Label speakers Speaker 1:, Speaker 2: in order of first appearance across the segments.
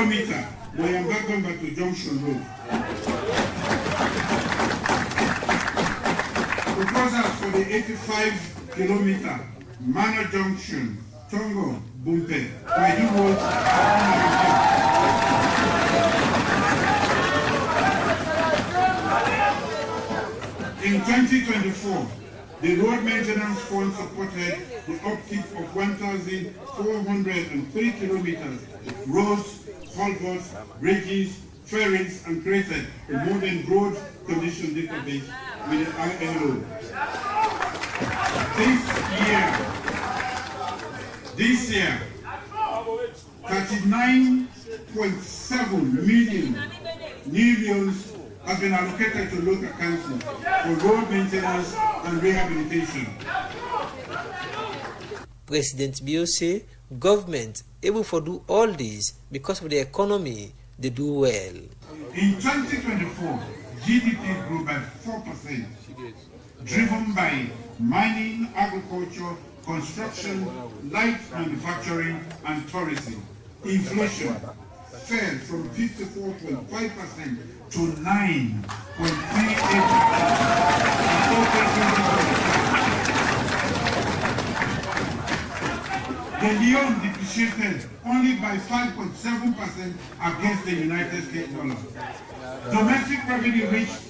Speaker 1: kilometer Moyambagamba to Junction Road. Proposals for the 85-kilometer Mano Junction, Tongo, Bumpe, Kwaju Road. In 2024, the Road Maintenance Fund supported the upkeep of 1,403 kilometers of roads, culverts, bridges, ferries, and created a modern road condition database with the ILO. This year, 39.7 million has been allocated to local councils for road maintenance and rehabilitation.
Speaker 2: President Bio say government able to do all this because of the economy they do well.
Speaker 1: In 2024, GDP grew by 4%, driven by mining, agriculture, construction, light manufacturing, and tourism. Inflation fell from 54.5% to 9.38%. The Leone depreciated only by 5.7% against the United States dollar. Domestic revenue reached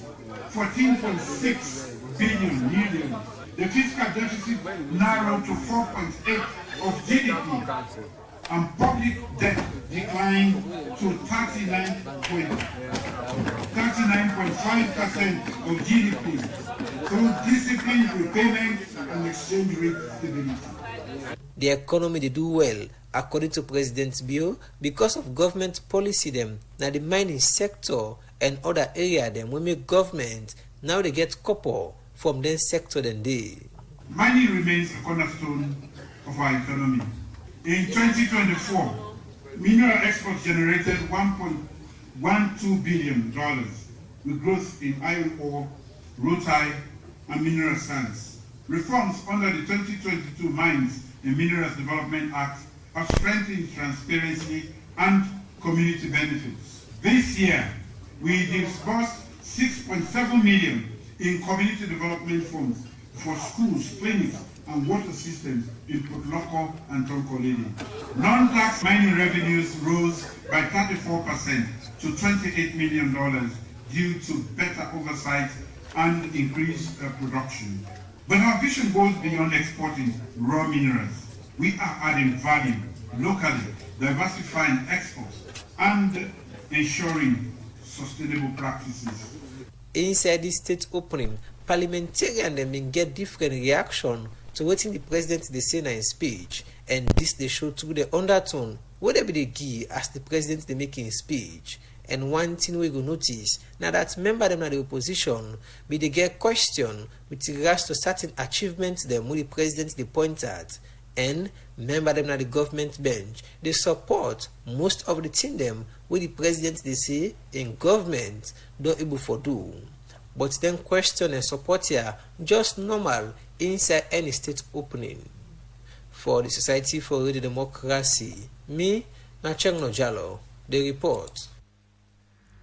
Speaker 1: 14.6 billion. The fiscal deficit narrowed to 4.8% of GDP, and public debt declined to 39.5% of GDP through disciplined repayment and exchange rate stability.
Speaker 2: The economy they do well, according to President Bio, because of government policy them, now the mining sector and other area them will make government now they get copper from their sector than they.
Speaker 1: Mining remains a cornerstone of our economy. In 2024, mineral exports generated $1.12 billion with growth in iron ore, rutile, and mineral sands. Reforms under the 2022 Mines and Minerals Development Act have strengthened transparency and community benefits. This year, we disbursed $6.7 million in community development funds for schools, clinics, and water systems in Potloko and Tonkolili. Non-tax mining revenues rose by 34% to $28 million due to better oversight and increased production. But our vision goes beyond exporting raw minerals. We are adding value locally, diversifying exports, and ensuring sustainable practices.
Speaker 2: Inside this state opening, parliamentarians them get different reaction to what the president they say in his speech, and this they show through the undertone whatever they give as the president they make in speech. And one thing we go notice now that member them of the opposition be they get question with regards to certain achievements them with the president they point at, and member them of the government bench they support most of the thing them with the president they say in government don't able for do. But then question and support here just normal inside any state opening. For the Society for Radio Democracy, me, Nacheng Nojalo, the report.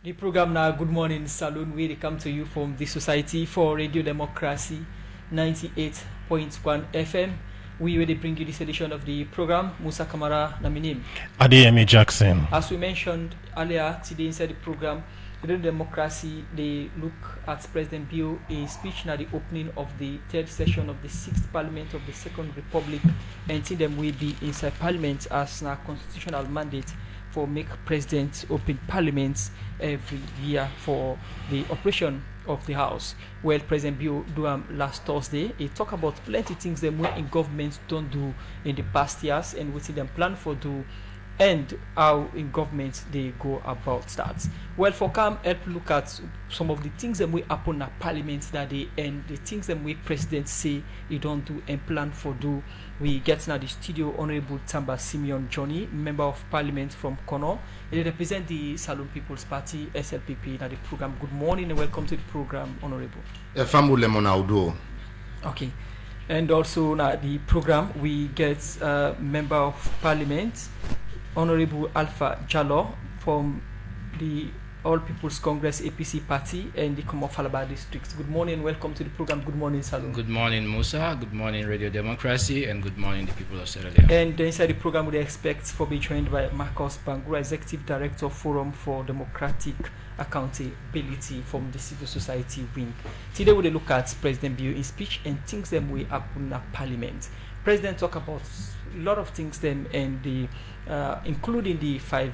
Speaker 3: The program now, Good Morning Saloon, will come to you from the Society for Radio Democracy 98.1 FM. We will bring you this edition of the program. Musa Kamara Naminim.
Speaker 4: Adeyemi Jackson.
Speaker 3: As we mentioned earlier today inside the program, Radio Democracy, they look at President Bio, a speech at the opening of the third session of the 6th Parliament of the Second Republic, and see them will be inside Parliament as a constitutional mandate for make President open Parliament every year for the operation of the House. Well, President Bio do last Thursday, he talk about plenty things them way in government don't do in the past years, and we see them plan for do and how in government they go about that. Well, for come help look at some of the things that we happen at Parliament that day, and the things that we President say he don't do and plan for do. We get now the studio Honorable Tamba Simeon Johnny, Member of Parliament from Kono. He represent the Salon People's Party, SLPP, now the program. Good morning and welcome to the program, Honorable. Okay. And also now the program we get Member of Parliament, Honorable Alpha Jallo from the All People's Congress APC party and the Komofalaba districts. Good morning, welcome to the program. Good morning, Salon.
Speaker 4: Good morning, Musa. Good morning, Radio Democracy, and good morning, the people of Sierra Leone.
Speaker 3: And inside the program, we expect for be joined by Marcus Bangura, Executive Director, Forum for Democratic Accountability from the Civil Society wing. Today, we look at President Bio in speech and things that we happen at Parliament. President talk about a lot of things then, and the including the 5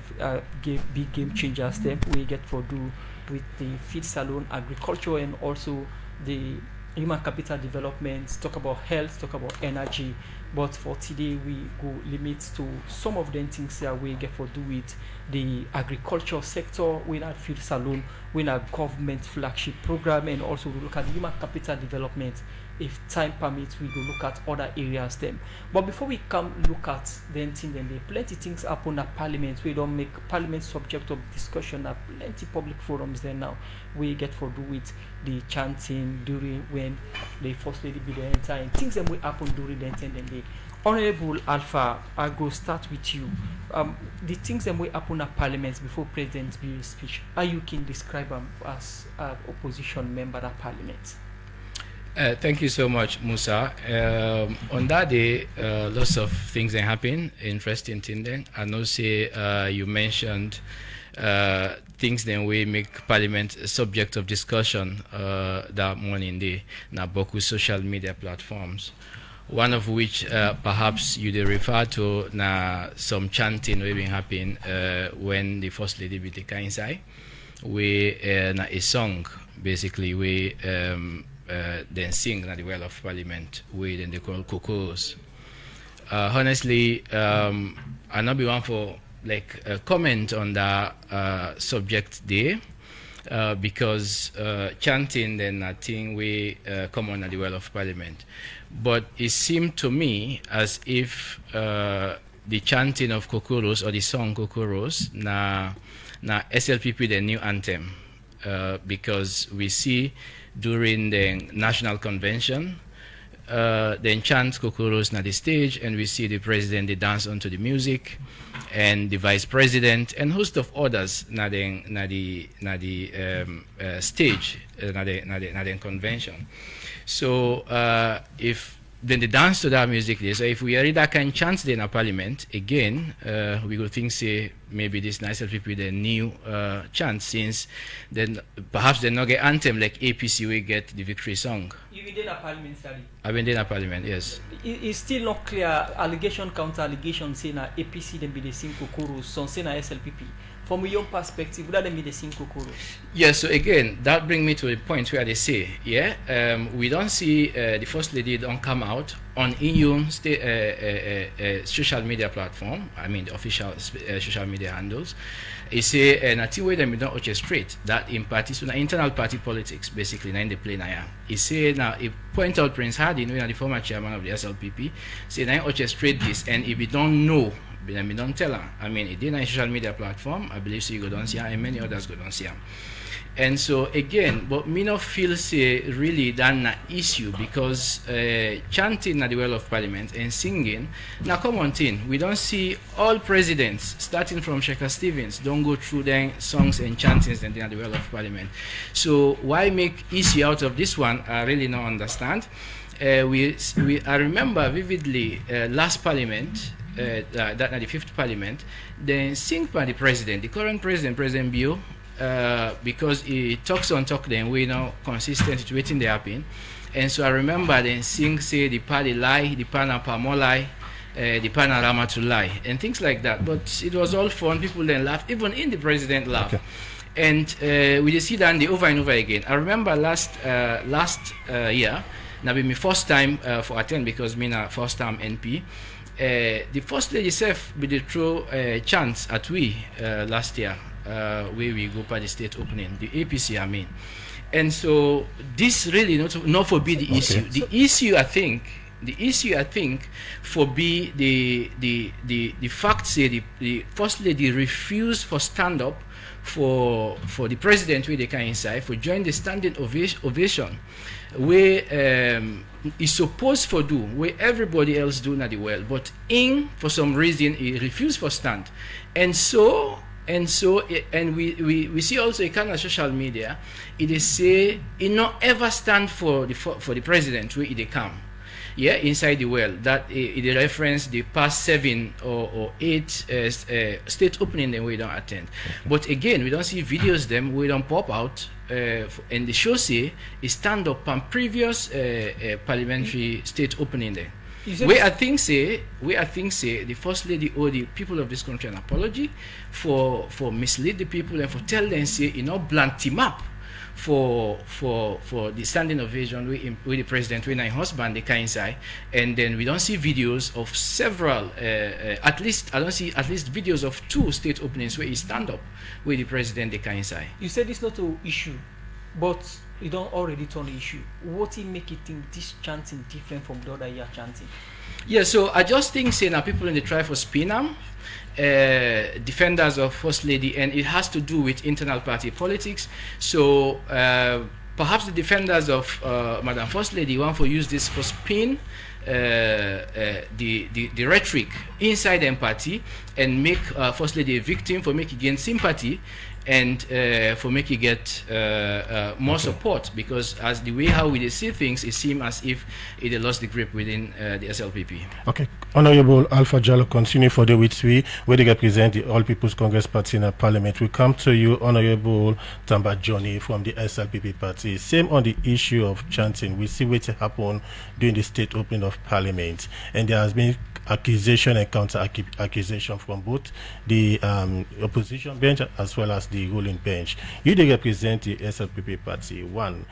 Speaker 3: big game changers that we get for do with the feed salon, agriculture, and also the human capital development. Talk about health, talk about energy. But for today, we go limit to some of the things that we get for do with the agriculture sector, we have field salon, we have government flagship program, and also we look at human capital development. If time permits, we go look at other areas then. But before we come look at the thing, then there plenty things happen at Parliament. We don't make Parliament subject of discussion at plenty public forums there now. We get for do with the chanting during when the First Lady be the entire and things that will happen during the entire day. Honorable Alpha, I go start with you. The things that will happen at Parliament before President Bio's speech, how you can describe them as an opposition member at Parliament?
Speaker 4: Thank you so much, Musa. On that day, lots of things that happen, interesting things then. I know say you mentioned things that we make Parliament a subject of discussion that morning day na boku social media platforms. One of which perhaps you did refer to na some chanting we been happen when the First Lady be taken inside. We na a song basically we then sing at the Well of Parliament, we then they call Coco Roos. Honestly, I not be one for like a comment on that subject there because chanting then I think we come on at the Well of Parliament. But it seemed to me as if the chanting of Coco Roos or the song Coco Roos na SLPP the new anthem because we see during the national convention then chant Coco Roos na the stage and we see the president they dance onto the music and the vice president and host of others na the stage na the convention. So if then they dance to that music there, so if we already that kind of chant then a Parliament again, we will think say maybe this nice people the new chant since then perhaps they not get anthem like APC we get the victory song.
Speaker 3: You been in a Parliament study?
Speaker 4: I've been in a Parliament, yes.
Speaker 3: It's still not clear. Allegation counter allegation say na APC then be the same Coco Roos, some say na SLPP. From your perspective, would that be the same Coco Roos?
Speaker 4: Yes, so again, that brings me to a point where they say, we don't see the First Lady don't come out on EU social media platform, I mean the official social media handles. He say, and I think we don't orchestrate that in parties, so internal party politics, basically, in the play now. He say, now, he point out Prince Hardin, the former chairman of the SLPP, say, now orchestrate this, and if we don't know, we don't tell her. I mean, it did a social media platform, I believe so you go down see her, and many others go down see her. And so again, but me not feel say really that na issue because chanting at the Well of Parliament and singing na common thing. We don't see all presidents starting from Sheikh Stevens don't go through their songs and chantings and then at the Well of Parliament. So why make issue out of this one? I really don't understand. I remember vividly last Parliament. That the 5th Parliament, then sing by the president, the current president, President Bio, because he talks then we now consistent with waiting they happen. And so I remember then sing say the party lie, the panapa lie, the panorama to lie, and things like that. But it was all fun, people then laugh, even in the president laugh. Okay. And we just see that over and over again. I remember last year, now be my first time for attend because me na first time NP. The First Lady self be the true chance at we last year where we go by the state opening, the APC I mean. And so this really not for be the issue. The issue I think for be the fact say the First Lady refused for stand up for the president where they can inside for join the standing ovation where is supposed for do where everybody else do not well, but for some reason he refused for stand. And so And so, and we see also a kind of social media, it is say, it not ever stand for the president where it come. Yeah, inside the world, that it reference the past 7 or 8 state opening them we don't attend. But again, we don't see videos them we don't pop out, and the show say it stand up on previous parliamentary state opening there. I think say the first lady or the people of this country an apology for mislead the people and for tell them say blunt him up for the standing ovation with the president when I husband the inside, and then we don't see videos of several at least I don't see at least videos of 2 state openings where he stand up with the president the inside.
Speaker 3: You said it's not an issue, but you don't already turn the issue. What he make you think this chanting different from the other year chanting?
Speaker 4: Yeah, so I just think say now people in the try for spin defenders of First Lady, and it has to do with internal party politics. So perhaps the defenders of Madam First Lady want to use this for spin the rhetoric inside them party and make First Lady a victim for making gain sympathy and for making get more support, because as the way how we see things, it seems as if it lost the grip within the SLPP.
Speaker 5: Okay, Honorable Alpha Jallo, continue for the with we where they represent the All People's Congress Party in the Parliament. We come to you, Honorable Tamba Johnny from the SLPP Party. Same on the issue of chanting. We see what happened during the state opening of Parliament, and there has been accusation and counter accusation from both the opposition bench as well as the ruling bench. You they represent the SLPP Party. One,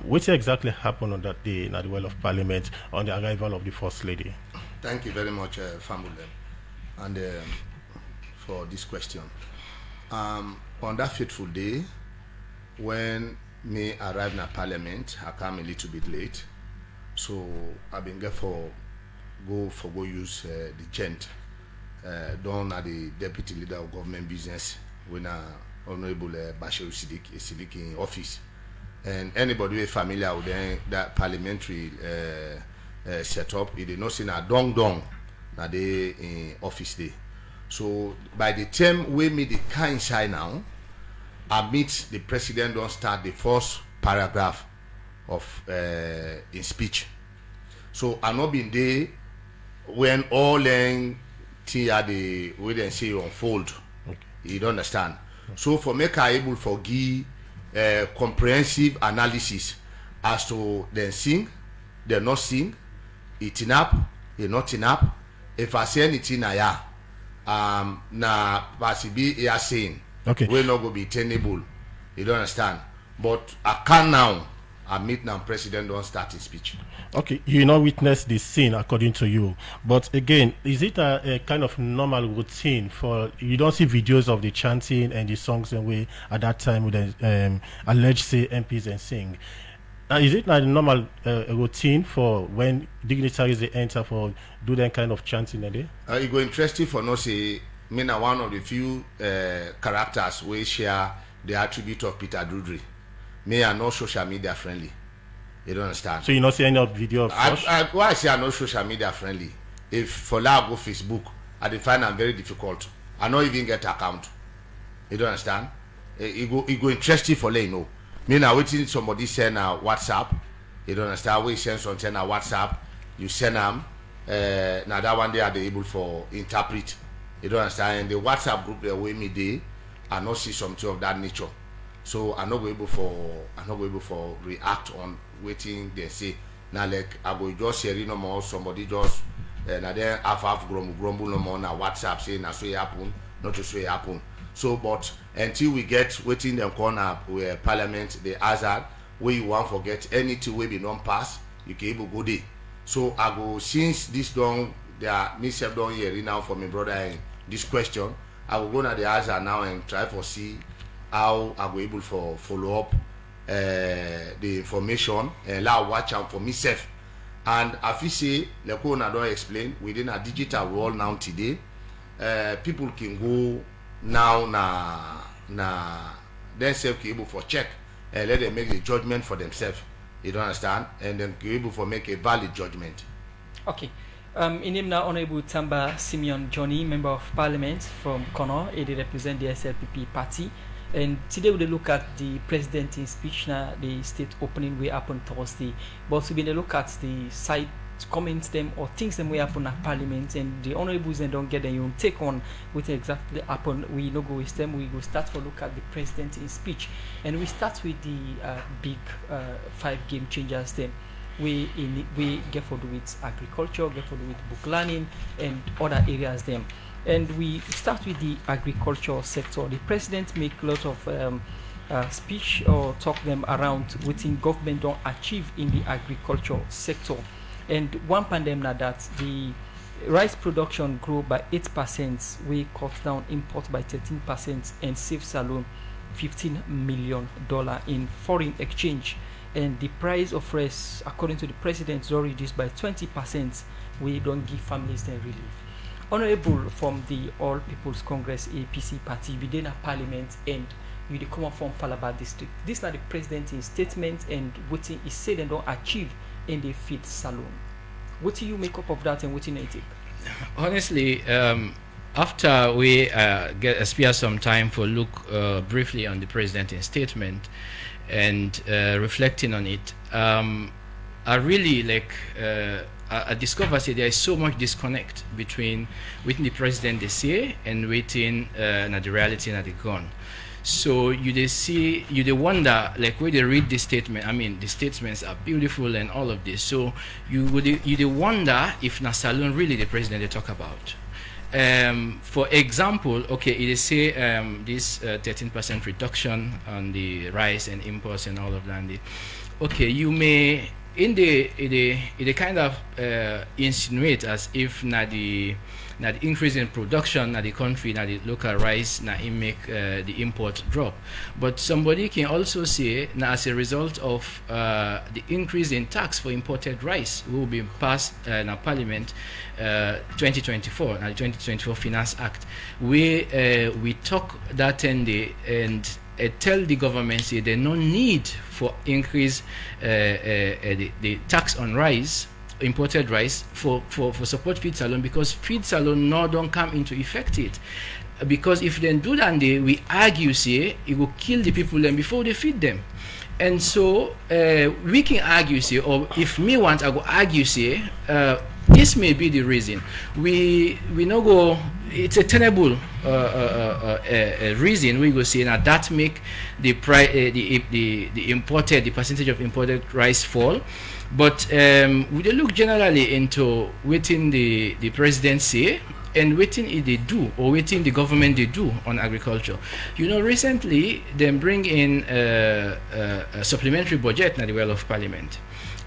Speaker 5: what exactly happened on that day in the Well of Parliament on the arrival of the First Lady?
Speaker 6: Thank you very much, Famulem, and for this question. On that fateful day, when me arrived in Parliament, I came a little bit late, so I've been there for go use the gent done at the deputy leader of government business when Honorable Bashir Sidik in office, and anybody who is familiar with that parliamentary setup, it did not see na dong na they in office day. So by the time we meet the kind side now, I meet the president don't start the first paragraph of in speech. So I not been there when all then the way they say unfold. Okay. You don't understand. So for make I able for give comprehensive analysis as to then sing, they not sing, it up, it not up. If I say anything na possibly you are saying, okay, we're not gonna be tenable. You don't understand. But I can now admit now president don't start his speech.
Speaker 5: Okay, you not witness the scene according to you, but again, is it a kind of normal routine for you don't see videos of the chanting and the songs and way at that time with the alleged say MPs and sing? Is it not a normal routine for when dignitaries they enter for do that kind of chanting a day?
Speaker 6: It go interesting for no say me na one of the few characters we share the attribute of Peter Drudry. Me are not social media friendly. You don't understand.
Speaker 5: So you not see any video of
Speaker 6: why I say I'm not social media friendly? If for now I go Facebook, I find I'm very difficult. I not even get account. You don't understand? It go interesting for let you know. Me now waiting somebody send a WhatsApp. You don't understand? We send something a WhatsApp. You send them. Now that one day are they able for interpret. You don't understand? And the WhatsApp group the way me day, I not see something of that nature. So I'm not able for react on waiting they say. Now like I go just hear no more somebody just now then half grumble no more na WhatsApp saying na so it happen, not to so it happen. So but until we get waiting them corner where Parliament the hazard where you want forget anything will be non pass, you can able go there. So I go since this done there me self done here now for my brother and this question, I will go na the hazard now and try for see how I go able for follow up the information and allow watch out for myself. And as we say, like I don't explain, within a digital world now today, people can go now themselves able for check and let them make the judgment for themselves. You don't understand? And then be able for make a valid judgment.
Speaker 3: Okay. In name now Honorable Tamba Simeon Johnny, Member of Parliament from Kono, they represent the SLPP party. And today we look at the president's speech now, the state opening will happen Thursday. But also we look at the side comments them or things that will happen at Parliament, and the honorables then don't get their own take on what exactly happen. We no go with them. We go start for look at the president's speech, and we start with the big 5 game changers then. We get for do with agriculture, get for do with book learning and other areas then. And we start with the agriculture sector. The president make a lot of speech or talk them around what in government don't achieve in the agriculture sector. And one pandemic now that the rice production grew by 8%, we cut down import by 13% and saves alone $15 million in foreign exchange. And the price of rice, according to the president, is already reduced by 20%. We don't give families the relief. Honorable from the All People's Congress APC party within a parliament and with the common form Falaba district. This is not the president's statement and what he said and don't achieve in the feed salon. What do you make up of that and what do you take?
Speaker 4: Honestly, after we spare some time for look briefly on the president's statement and reflecting on it, I really like I discovered that there is so much disconnect between the president they say and within the reality and the ground. So you wonder like when they read the statement. I mean the statements are beautiful and all of this. So you wonder if Nasalun really the president they talk about. For example, okay, it is say this 13% reduction on the rice and imports and all of that. Okay, you may in the kind of insinuate as if the increase in production na the country, na the local rice, na it make the import drop. But somebody can also say na as a result of the increase in tax for imported rice will be passed na Parliament 2024, na the 2024 Finance Act. We talk that and tell the government say there no need for increase the tax on rice, imported rice for support feed salon, because feed salon now don't come into effect it. Because if they do that, we argue say it will kill the people then before they feed them. And so we can argue say, or if me want I go argue say this may be the reason. We no go. It's a tenable reason we go say now that make the price the percentage of imported rice fall. But we look generally into waiting the president say and waiting if they do or waiting the government they do on agriculture. You know, recently they bring in a supplementary budget na the well of Parliament.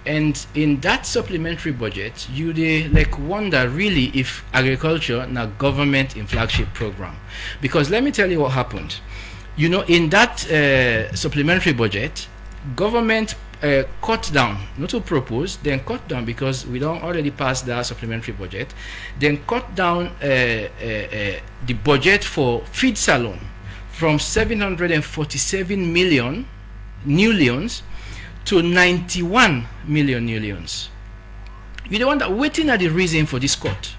Speaker 4: And in that supplementary budget, you like wonder really if agriculture na government in flagship program. Because let me tell you what happened. You know, in that supplementary budget, government cut down, not to propose, then cut down because we don't already pass the supplementary budget, then cut down the budget for feed salon from 747 million new leons to 91 million new leons. You don't wonder waiting at the reason for this cut.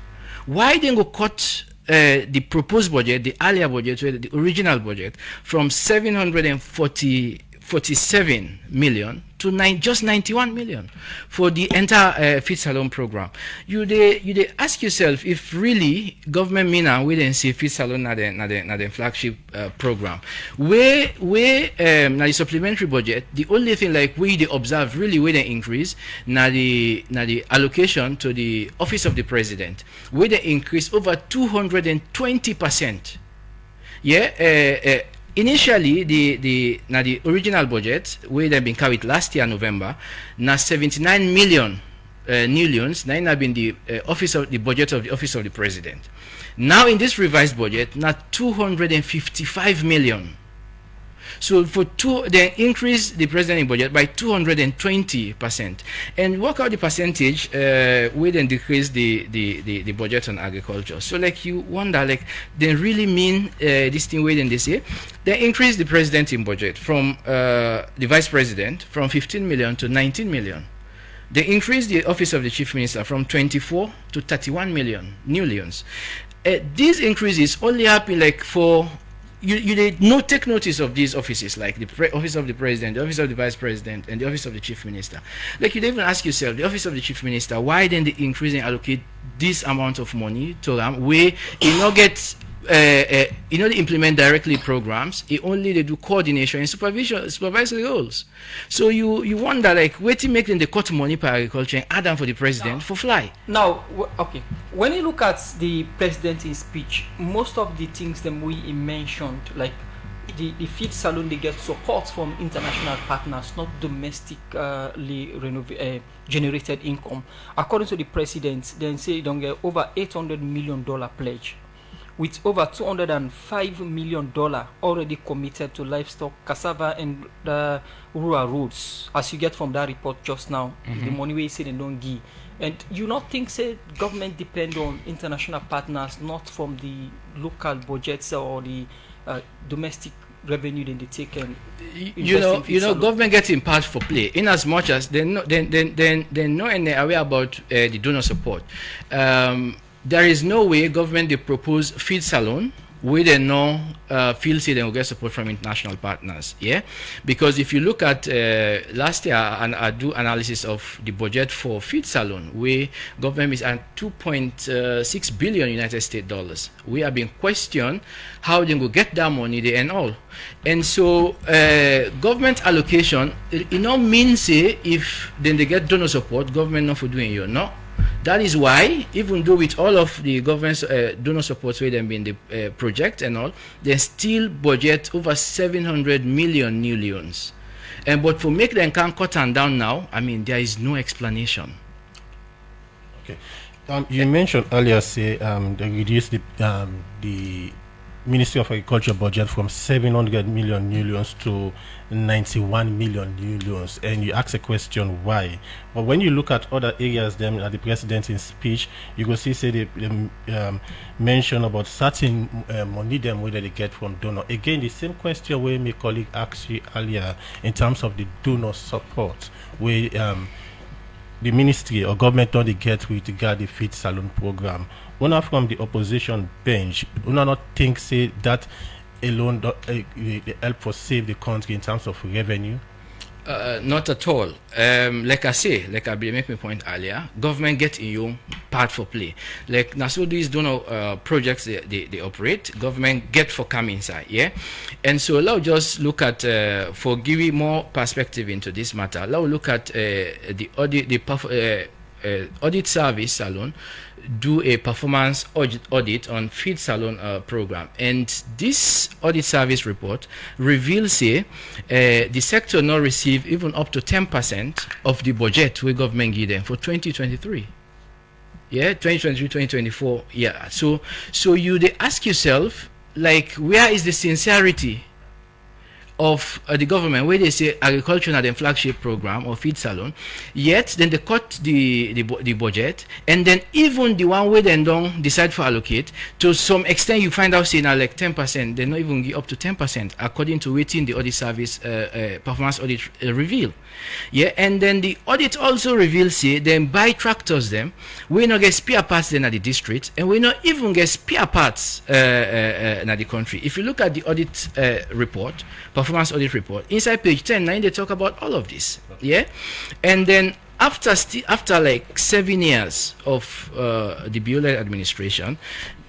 Speaker 4: Why then go cut the proposed budget, the earlier budget, the original budget, from 747 million to just 91 million for the entire feed salon program? You ask yourself if really government mean we didn't see feed salon na the flagship program. Where na the supplementary budget, the only thing like we they observe really where they increase na the allocation to the office of the president, where they increase over 220%. Yeah. Initially, the original budget, where they've been carried last year November, na 79 million new leons. Now have been the budget of the office of the president. Now in this revised budget, na 255 million. So they increase the president budget by 220%, and work out the percentage. We then decrease the budget on agriculture. So like you wonder, like they really mean this thing? Way then they say they increase the president in budget from the vice president from 15 million to 19 million. They increased the office of the chief minister from 24 to 31 million new leons. These increases only happen like for you did not take notice of these offices, like the office of the president, the office of the vice president, and the office of the chief minister. Like, you don't even ask yourself, the office of the chief minister, why then they increase and allocate this amount of money to them, where you not get they implement directly programs, only they do coordination and supervisory roles. So you wonder, like, where to make them the cut money per agriculture and add them for the president for fly.
Speaker 3: Now, okay, when you look at the president's speech, most of the things that we mentioned, like the feed saloon, they get support from international partners, not domestically generated income. According to the president, they say they don't get over $800 million pledge, with over $205 million already committed to livestock, cassava, and rural roads, as you get from that report just now. The money we say they don't give. And you not think, say, government depend on international partners, not from the local budgets or the domestic revenue that they take and
Speaker 4: government gets in part for play, in as much as they know and they're aware about the donor support. There is no way government they propose feed salon where they know feel say they will get support from international partners. Yeah, because if you look at last year, and I do analysis of the budget for feed salon, where government is at 2.6 billion United States dollars. We are being questioned how they will get that money they and all. And so government allocation, it not means say if then they get donor support, government not for doing you. No. That is why, even though with all of the government's donor support where them in the project and all, they still budget over 700 million new leons. But for make them can cut and down now, I mean, there is no explanation.
Speaker 5: Okay. You mentioned earlier, say they reduced the Ministry of Agriculture budget from 700 million new leons to 91 million new leons, and you ask a question why. But when you look at other areas, them at the president in speech, you go see say they mention about certain money them whether they get from donor. Again, the same question where my colleague asked you earlier in terms of the donor support, where the ministry or government don't they get with regard the feed salon program. Una from the opposition bench, una not think say that alone help for save the country in terms of revenue?
Speaker 4: Not at all. Like I say, like I make my point earlier, government get in your part for play. Like now, so these donor projects they operate, government get for come inside, yeah. And so now just look at for giving more perspective into this matter. Now look at the audit service salon do a performance audit on feed salon program, and this audit service report reveals say the sector not receive even up to 10% of the budget where government give them for 2023. Yeah, 2023, 2024. Yeah, so you they ask yourself, like, where is the sincerity of the government where they say agriculture na the flagship program or feed salon, yet then they cut the budget, and then even the one where they don't decide for allocate, to some extent you find out say now like 10%, they not even give up to 10% according to waiting the audit service performance audit reveal. Yeah, and then the audit also reveals say then buy tractors them, we not get spare parts then at the district, and we not even get spare parts in the country. If you look at the audit report, performance audit report, inside page 10, they talk about all of this. Yeah, and then after like 7 years of the BOL administration,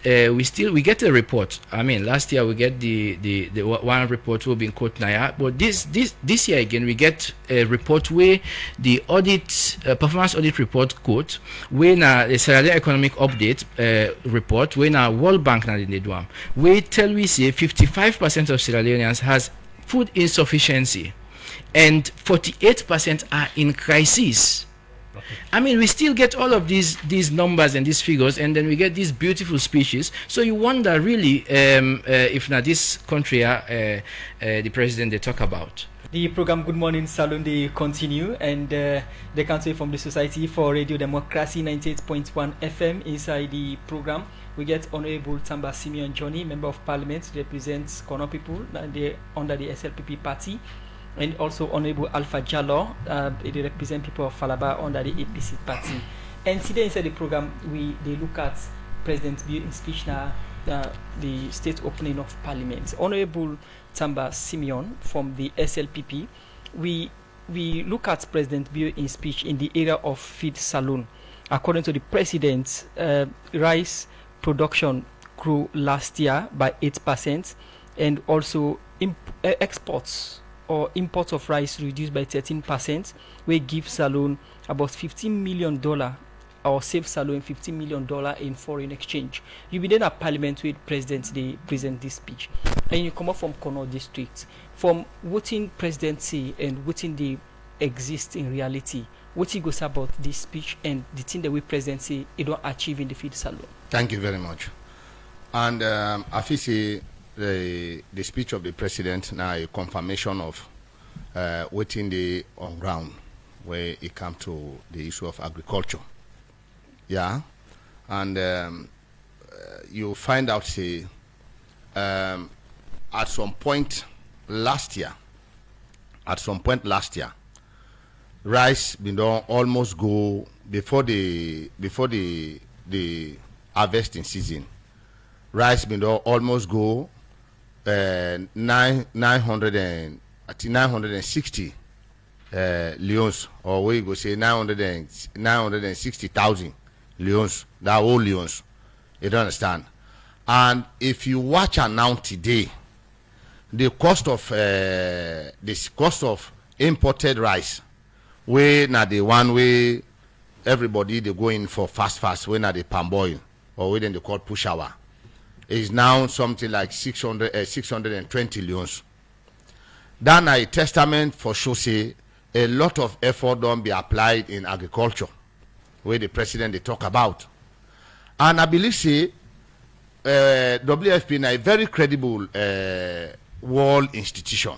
Speaker 4: we get a report. I mean, last year we get the one report will be in quote now, but this year again we get a report where the audit performance audit report quote when the Sierra Leone economic update report when World Bank na the one we tell we say 55% of Sierra Leoneans has food insufficiency, and 48% are in crisis. Okay. I mean, we still get all of these numbers and these figures, and then we get these beautiful speeches. So you wonder really if now this country the president they talk about.
Speaker 3: The program Good Morning Salon they continue, and the Council from the Society for Radio Democracy 98.1 FM inside the program. We get Honorable Tamba Simeon Johnny, Member of Parliament, represents Kono people under the SLPP party. and also Honorable Alpha Jallo, they represent people of Falaba under the APC party. And today inside the program, they look at President Bio in speech now, the state opening of Parliament. Honorable Tamba Simeon from the SLPP, we look at President Bio in speech in the area of feed saloon. According to the president, rice production grew last year by 8%, and also exports or imports of rice reduced by 13%, we give Salone about $15 million or save Salone $15 million in foreign exchange. You be then at Parliament with President, they present this speech. And you come up from Kono District. From what in presidency and what in the exist in reality, what he goes about this speech and the thing that we presidency it don't achieve in the feed salon.
Speaker 6: Thank you very much. And I feel say the speech of the president now a confirmation of waiting the on ground where it comes to the issue of agriculture. Yeah, and you find out say at some point last year, rice been done almost go before the harvesting season. Rice been done almost go 960 leons, or we go say 960,000 leons. That whole leons, you don't understand. And if you watch and now today, the cost of imported rice, where now the one way everybody they go in for fast when they palm boil or when they call push hour, is now something like 620 leons. Then a testament for sure say a lot of effort don't be applied in agriculture, where the president they talk about. And I believe say WFP is a very credible world institution.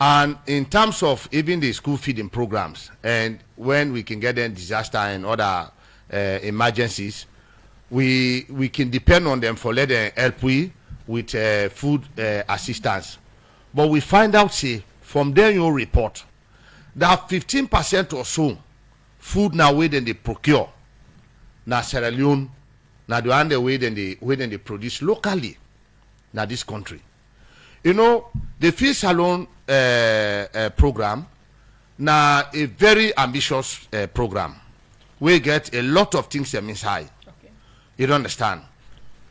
Speaker 6: And in terms of even the school feeding programs, and when we can get them disaster and other emergencies, we can depend on them for let them help we with food assistance. But we find out, say, from their own report, that 15% or so food now way then they procure, now Sierra Leone, now the one way then they produce locally, now this country. You know, the Feed Salon program, now a very ambitious program. We get a lot of things inside. Okay. You don't understand.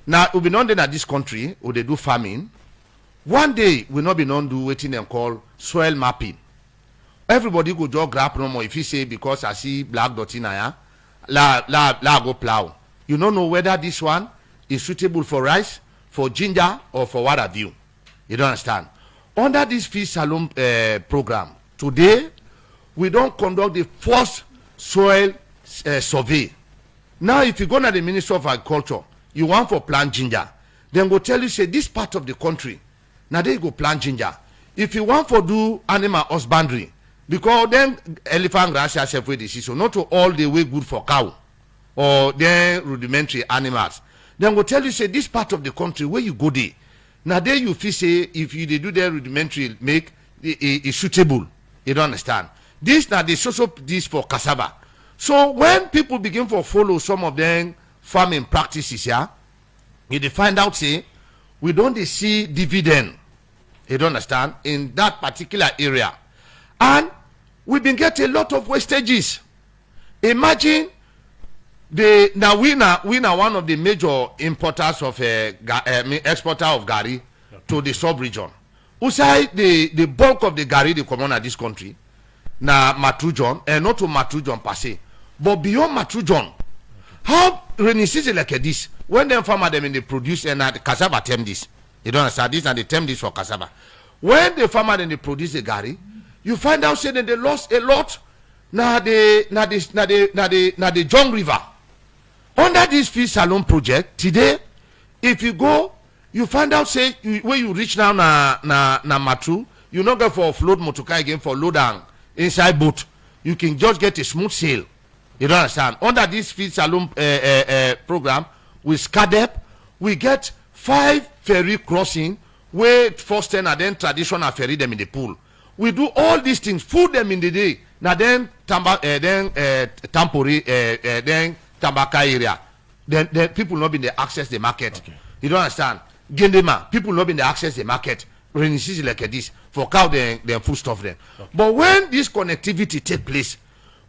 Speaker 6: Now, we be known that this country, where they do farming, one day we not be known do what them call soil mapping. Everybody go just grab no more. If you say because I see black dot in here, la go plow. You don't know whether this one is suitable for rice, for ginger, or for what have you. You don't understand. Under this Feed Salon program, today, we don't conduct the first soil survey. Now, if you go to the Ministry of Agriculture, you want for plant ginger, then go tell you, say, this part of the country, now they go plant ginger. If you want for do animal husbandry, because then elephant grass yourself with this, so not to all the way good for cow, or then rudimentary animals, then go tell you, say, this part of the country, where you go there, now there you feel say if you they do their rudimentary make it suitable. You don't understand. This now they also this for cassava. So when people begin to follow some of them farming practices here, you find out say we don't see dividend. You don't understand in that particular area, and we've been getting a lot of wastages. Imagine we now one of the major importers of exporter of gari to the sub-region. Usai the bulk of the gari they come on at this country na Matrujon and not to Matrujon per se, but beyond Matrujon. How rainy season like this when them farmer them in they produce and the cassava term this. You don't understand this and they term this for cassava. When the farmer then they produce the gari, you find out say that they lost a lot. Now the John River. Under this Feed Salon project today, if you go, you find out say when you reach now na Matru, you not go for float motoka again for load and inside boat. You can just get a smooth sail. You don't understand. Under this Feed Salon program with SCADEP, we get 5 ferry crossing where first 10 and then traditional ferry them in the pool. we do all these things, food them in the day. Now then Tampori, then Tambaka area, then people not been the access the market.
Speaker 5: Okay.
Speaker 6: You don't understand? Gendema, people not been the access the market. Rainy season like this for cow then food stuff then. Okay. But when this connectivity take place,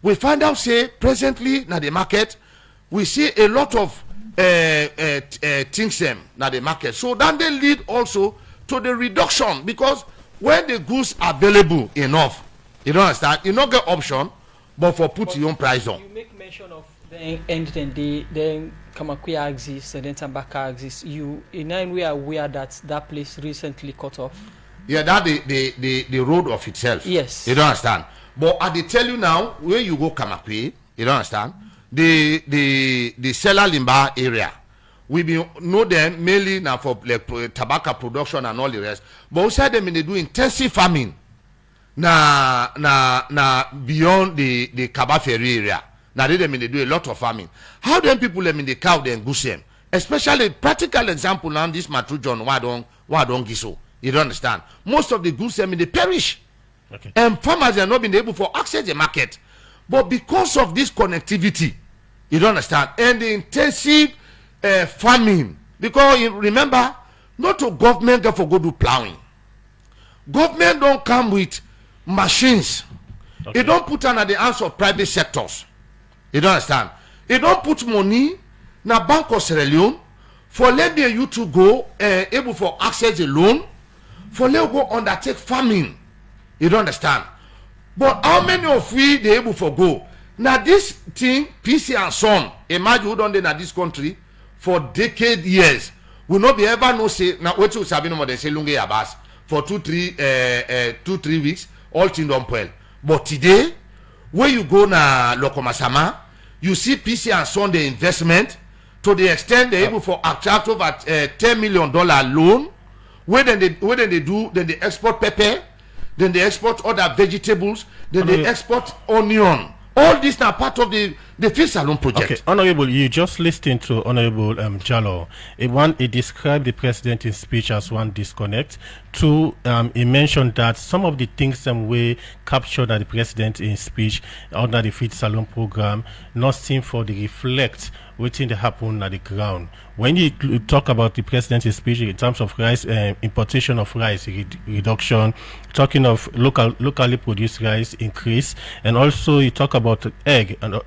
Speaker 6: we find out say presently na the market, we see a lot of things na the market. So then they lead also to the reduction, because when the goods are available enough, you don't understand, you not get option, but for put your own price on.
Speaker 3: You make mention of the end and then Kamakuya exists and then Tambaka exists. You in any way aware that that place recently cut off?
Speaker 6: Yeah, that the road of itself.
Speaker 3: Yes.
Speaker 6: You don't understand. But I dey tell you now, where you go Kamakwe, you don't understand, the Sela Limba area, we be know them mainly now for like tobacco production and all the rest. But outside them, they do intensive farming. Na beyond the Kaba Ferry area. Now they do a lot of farming. How them people them in the cow then goose them? Especially practical example now this Matru John why don't giso. You don't understand? Most of the goods them in the perish.
Speaker 5: Okay.
Speaker 6: And farmers are not been able to access the market. But because of this connectivity, you don't understand, and the intensive farming, because you remember, not to government for go do plowing. Government don't come with machines.
Speaker 5: Okay.
Speaker 6: It don't put under the hands of private sectors. You don't understand? It don't put money na Bank of Sierra Leone for let me you to go able for access the loan, for let go undertake farming. You don't understand? But how many of we they able for go? Now this thing, PC and son, imagine who don't they in this country for decade years will not be ever no say now what you sabi no more than say lunge abas for 2-3 weeks all thing don't well. But today when you go na Lokomasama, you see PC and son the investment to the extent they able for attract over $10 million loan. Where then they export pepper, then they export other vegetables, then they export onion. All this now part of the field salon project.
Speaker 5: Okay, Honorable, you just listened to Honorable Jallo. He described the president in speech as one disconnect. Two, he mentioned that some of the things we captured at the president in speech under the field salon program not seem for the reflect waiting to happen at the ground. When you talk about the president's speech in terms of rice, importation of rice reduction, talking of locally produced rice increase, and also you talk about egg and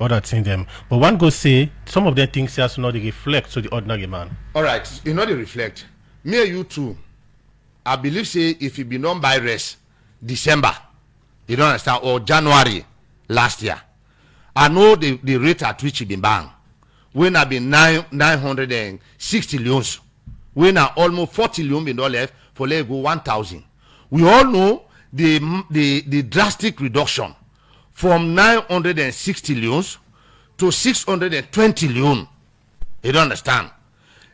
Speaker 5: other things them. But one go say some of them things has not reflect to the ordinary man.
Speaker 6: All right, you know they reflect. Me and you too. I believe say if you be known by rest December, you don't understand, or January last year, I know the rate at which it been banned. When I been 960 loans, when I almost 40 loans been left for let go 1,000. We all know the drastic reduction from 960 loans to 620 loans. You don't understand?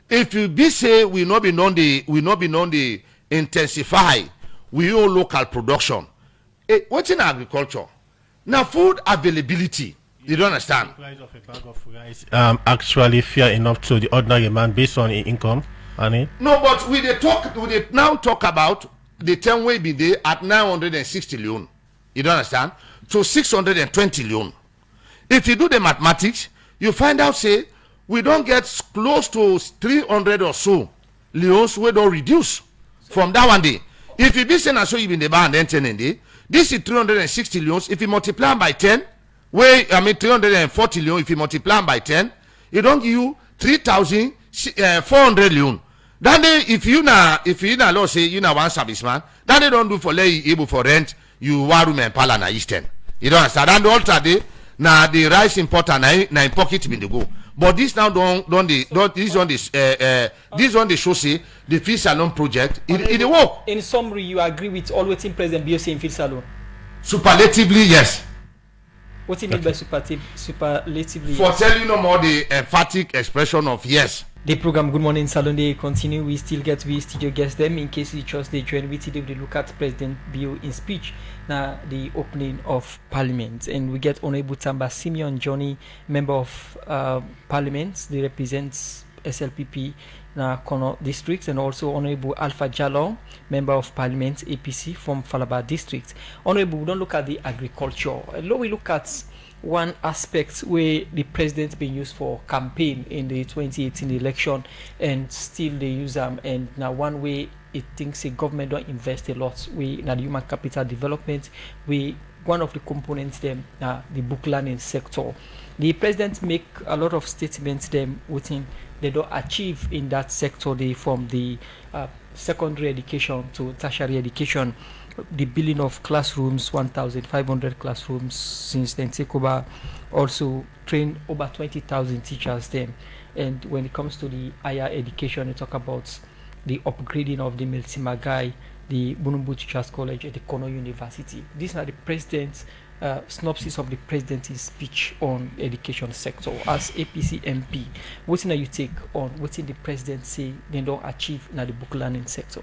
Speaker 6: If you be say we not be known the intensify we own local production. What's in agriculture? Now food availability. You don't understand?
Speaker 5: The price of a bag of rice actually fair enough to the ordinary man based on his income, honey?
Speaker 6: No, but we now talk about the 10 way be there at 960 loan. You don't understand? To 620 loan. If you do the mathematics, you find out say we don't get close to 300 or so loans we don't reduce from that one day. If you be saying so you been the bar and then 10 day, this is 360 loans. If you multiply by 10, 340 loan, if you multiply by 10, it don't give you 3,400 loan. Then they, if you na law say you na one serviceman, then they don't do for lay able for rent, you warum and pala na Eastern. You don't understand? And the altar day, na the rice importer na in pocket bin the go. But this now this on the show say the field salon project it work.
Speaker 3: In summary, you agree with all waiting President Bio saying field salon?
Speaker 6: Superlatively, yes.
Speaker 3: What do you mean by superlatively?
Speaker 6: For telling no more the emphatic expression of yes.
Speaker 3: The program Good Morning Salon they continue. We still get studio guests them in case you trust they join. We today we look at President Bio in speech now the opening of Parliament, and we get Honorable Tamba Simeon Johnny, member of Parliament. They represents SLPP na Kono district, and also Honorable Alpha Jallo, Member of Parliament APC from Falaba district. Honorable, we don't look at the agriculture. We look at one aspect where the president been used for campaign in the 2018 election, and still they use them, and now one way it thinks the government don't invest a lot in the human capital development. One of the components them the book learning sector. The president make a lot of statements them within they don't achieve in that sector. They from the secondary education to tertiary education, the building of classrooms, 1,500 classrooms since then take over, also train over 20,000 teachers then. And when it comes to the higher education, they talk about the upgrading of the Miltimagai, the Bunumbu Teachers College at the Kono University. These are the president's synopsis of the president's speech on education sector. As APC MP, what do you take on what did the president say they don't achieve in the book learning sector?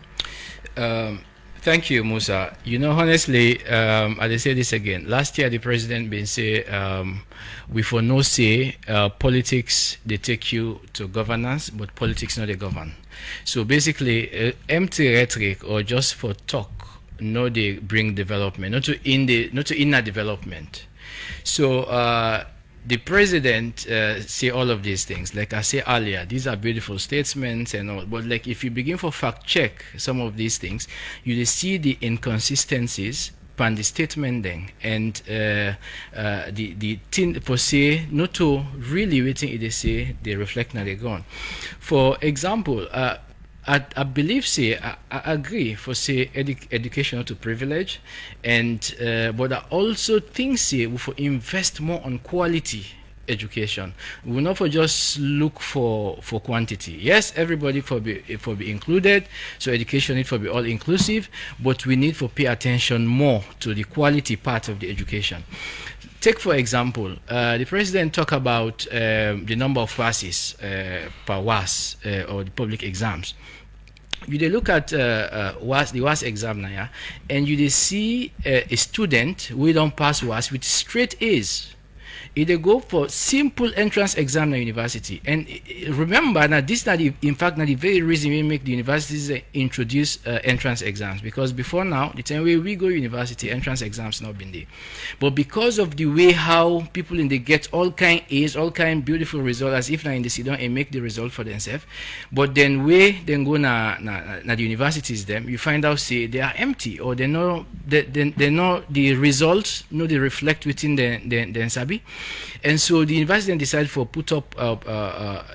Speaker 4: Thank you, Musa. You know, honestly, I say this again. Last year, the president been say, we for no say, politics, they take you to governance, but politics not they govern. So basically, empty rhetoric or just for talk, no, they bring development, not to inner development. So the president say all of these things. Like I said earlier, these are beautiful statements and all. But like if you begin for fact check some of these things, you will see the inconsistencies pan the statement then, and the thing for say not to really waiting they say they reflect now they're gone. For example, I believe say I agree for say education to privilege, and but I also think say we for invest more on quality education. We will not for just look for quantity. Yes, everybody for be included, so education need for be all inclusive, but we need for pay attention more to the quality part of the education. Take for example, the president talk about the number of classes per WAS or the public exams. You they look at the WAS exam now, yeah, and you they see a student who don't pass WAS with straight A's. They go for simple entrance exam at university. And remember, now this not in fact not the very reason we make the universities introduce entrance exams, because before now the time we go university entrance exams not been there. But because of the way how people in they get all kind A's, all kind beautiful results, as if now in the sit down and make the result for themselves, but then go na the universities them, you find out say they are empty, or they know the results no they reflect within the sabi. And so the university then decided for put up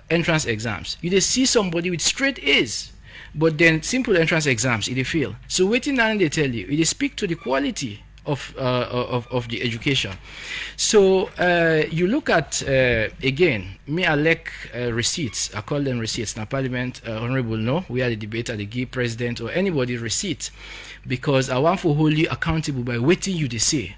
Speaker 4: entrance exams. You just see somebody with straight A's, but then simple entrance exams, they fail. So waiting now they tell you, they speak to the quality of the education. So you look at again, me I like receipts. I call them receipts. Now Parliament, Honorable no, we had a debate at the give president or anybody receipts, because I want for hold you accountable by waiting you they say.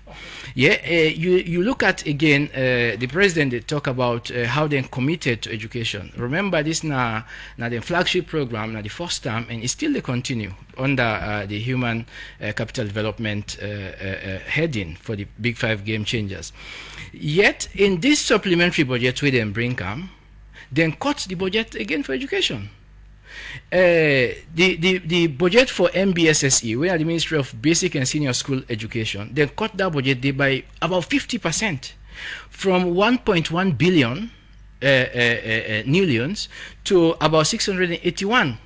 Speaker 4: Yeah, you look at again the president they talk about how they're committed to education. Remember this now the flagship program now the first term, and it still they continue under the human capital development heading for the big 5 game changers. Yet in this supplementary budget where they bring come, then cut the budget again for education. The budget for MBSSE, where the Ministry of Basic and Senior School Education, they cut that budget day by about 50%, from 1.1 billion new loans to about 681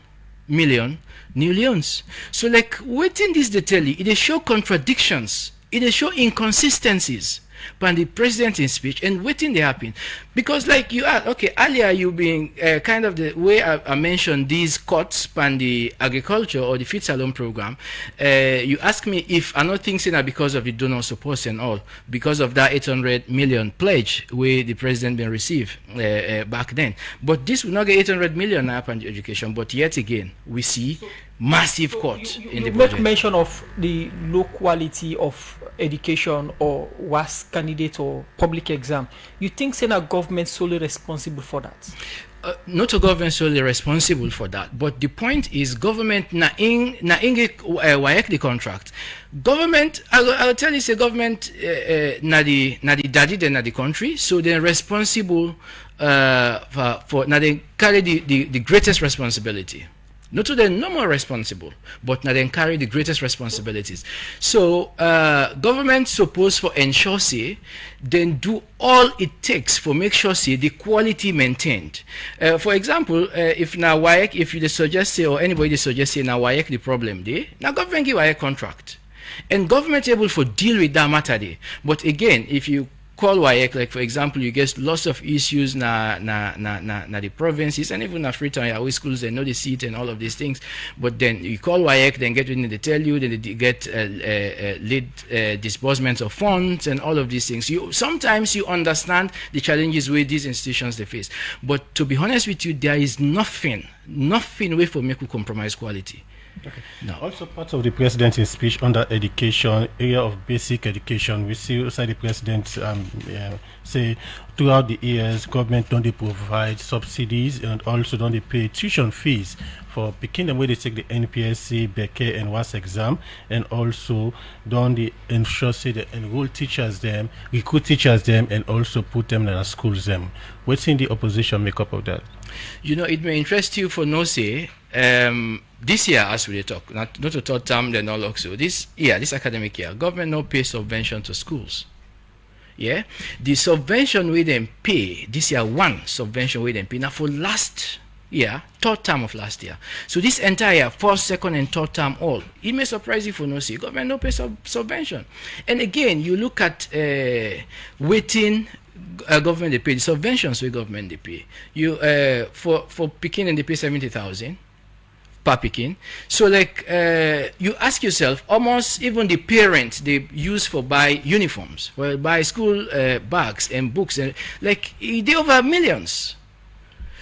Speaker 4: million new loans. So like waiting this they tell you, it show contradictions, it show inconsistencies by the president in speech, and waiting they happen. Because like you are, okay, earlier you being kind of the way I mentioned these cuts by the agriculture or the feed salon program, you ask me if I'm not thinking that because of the donor support and all, because of that 800 million pledge where the president been received back then. But this will not get 800 million now upon the education, but yet again, we see massive cut in the budget.
Speaker 3: Make mention of the low quality of education or WAS candidate or public exam. You think Senate government solely responsible for that?
Speaker 4: Not a government solely responsible for that, but the point is government na the contract. Government, I'll tell you, say government na the daddy then na the country, so they're responsible for now they carry the greatest responsibility. Not to them no more responsible, but now they carry the greatest responsibilities. So government supposed for ensure say then do all it takes for make sure say the quality maintained. For example, if now WAEC, if you suggest say or anybody suggest say now WAEC the problem there, now government give WAEC contract, and government able for deal with that matter there. But again, if you call WAEC, like for example, you get lots of issues na the provinces and even na Freetown, Yahweh schools, they know the seat and all of these things. But then you call WAEC, then get in, they tell you, then they get lead disbursements of funds and all of these things. Sometimes you understand the challenges with these institutions they face. But to be honest with you, there is nothing way for me to compromise quality.
Speaker 5: Okay.
Speaker 4: No.
Speaker 5: Also, part of the president's speech under education, area of basic education, we see outside the president say throughout the years, government don't they provide subsidies and also don't they pay tuition fees for picking them where they take the NPSC, Beke, and WAS exam, and also don't they ensure say they enroll teachers them, recruit teachers them, and also put them in our schools them. What's in the opposition make up of that?
Speaker 4: You know, it may interest you for no say. This year, as we talk, not to third term, then all also this academic year, government no pay subvention to schools. Yeah, the subvention we then pay this year, one subvention we then pay now for last year, third term of last year. So this entire first, second, and third term all, it may surprise you for no see government no pay subvention. And again, you look at waiting. Government they pay the subventions where government they pay. You for picking and they pay 70,000 per picking. So like you ask yourself, almost even the parents they use for buy uniforms, for buy school bags and books, and like they over millions.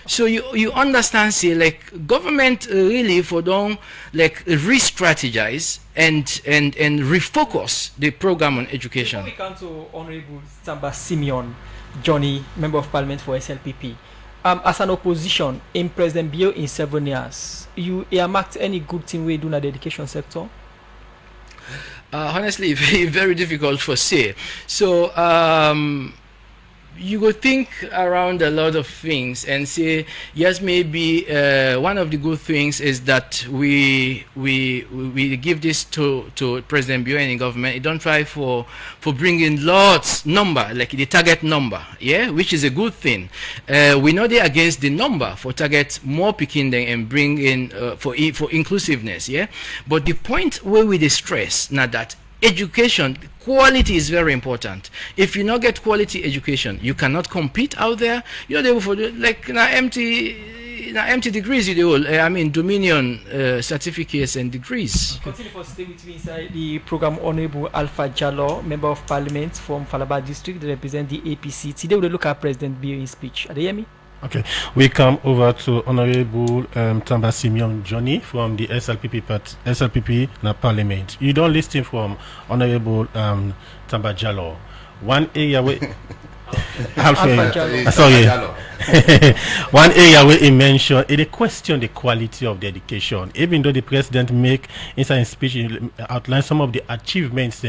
Speaker 4: So you understand, say like government really for don't like re-strategize and refocus the program on education.
Speaker 3: Before we come to Honorable Tamba Simeon Johnny, Member of Parliament for SLPP, as an opposition in President Bio in 7 years, you earmarked any good thing we do in the education sector?
Speaker 4: Honestly, very difficult for say. So you would think around a lot of things and say, yes, maybe one of the good things is that we give this to President Bio and the government. It don't try for bringing lots number, like the target number, yeah, which is a good thing. We know they're against the number for target more picking them and bring in for inclusiveness, yeah. But the point where we stress now that education quality is very important. If you not get quality education, you cannot compete out there. You're able for like empty degrees. You do I mean Dominion certificates and degrees.
Speaker 3: Continue for stay with me inside the program. Honorable Alpha Jallo, Member of Parliament from Falaba District, they represent the APC. Today we look at President Bio in speech. Are they hear me?
Speaker 5: Okay, we come over to Honorable Tamba Simeon Johnny from the SLPP na Parliament. You don't listen from Honorable Tamba Jallo. One area where one area where he mentioned it question the quality of the education. Even though the president make inside his speech outline some of the achievements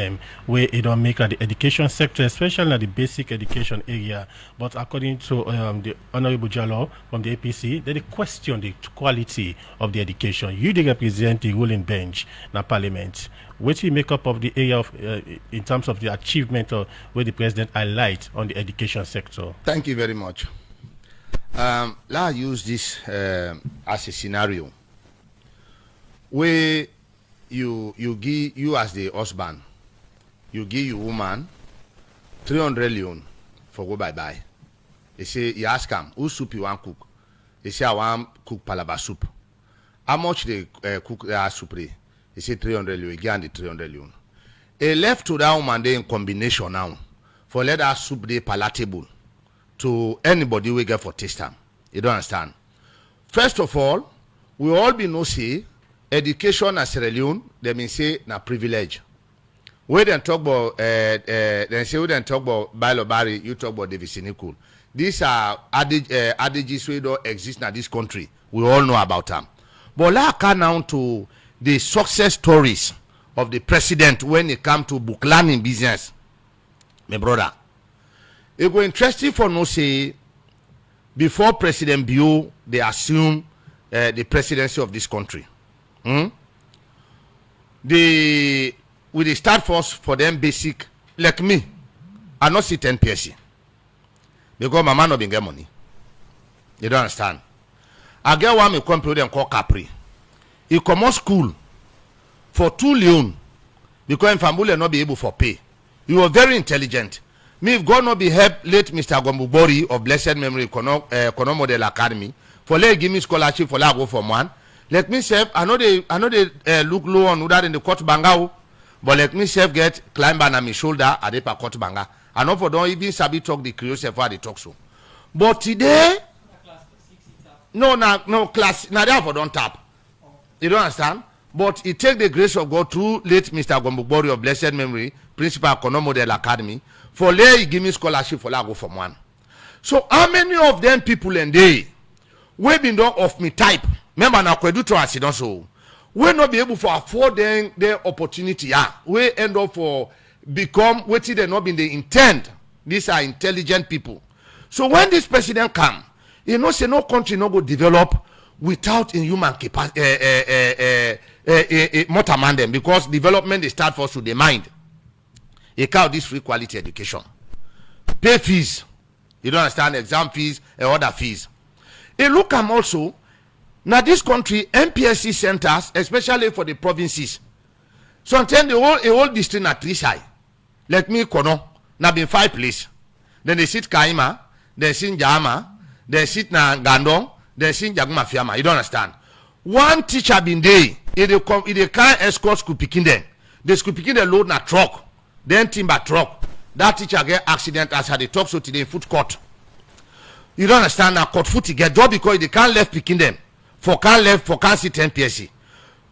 Speaker 5: where it don't make at the education sector, especially at the basic education area. But according to the Honorable Jallo from the APC, they question the quality of the education. You represent the ruling bench in Parliament. What do you make up of the area of in terms of the achievement of where the president highlight on the education sector?
Speaker 6: Thank you very much. Let's use this as a scenario where you as the husband, you give your woman 300 Leone for go bye. They say you ask him who soup you want cook. They say I want cook palaba soup. How much they cook their soup? They say 300 Leone. Again the 300 Leone. A left to that woman they in combination now for let that soup be palatable to anybody we get for taste time. You don't understand. First of all, we all be no say education as Sierra Leone, they mean say na privilege. We then talk about then say we then talk about Bailobari, you talk about David Sinikul. These are adages we don't exist in this country. We all know about them. But let's come now to the success stories of the president when it comes to book learning business. My brother. It go interesting for no say before President Bio they assume the presidency of this country. We start first for them basic, like me, I not see 10 PSC. Because my man not been get money. You don't understand. I get one me come to them called Capri. He come out school for 2 Leone because in family not be able for pay. He was very intelligent. Me if God not be help late Mr. Gombubori of blessed memory Kono Model Academy for let give me scholarship for let go from one. Let me self I know they look low on that in the court banga, but let me self get climb on my shoulder at the court banga. I know for don't even sabi talk the Creole self they talk so. But today no class now therefore don't tap. You don't understand? But it take the grace of God through late Mr. Gombubori of blessed memory, principal Kono Model Academy, for lay give me scholarship for go from one. So how many of them people and they we been done of me type? Remember now kwedu to accident so we not be able to afford them their opportunity. We end up for become what they not been the intent. These are intelligent people. So when this president come, you know say no country no go develop without in human capacity motor man them, because development they start first with the mind. You count this free quality education. Pay fees. You don't understand exam fees and other fees. You look at also now this country MPSC centers, especially for the provinces. Sometimes the whole district at 3 side. Let me kono. Now been 5 places. Then they sit Kaima, they sit Jama, they sit na Gandong, they sit Jaguma Fiama. You don't understand. One teacher been there. If they can't escort school picking them, the school picking the load na truck. Then timber truck. That teacher get accident as they talk so today foot court. You don't understand now court foot get job because they can't left picking them. For can't see 10 PSC.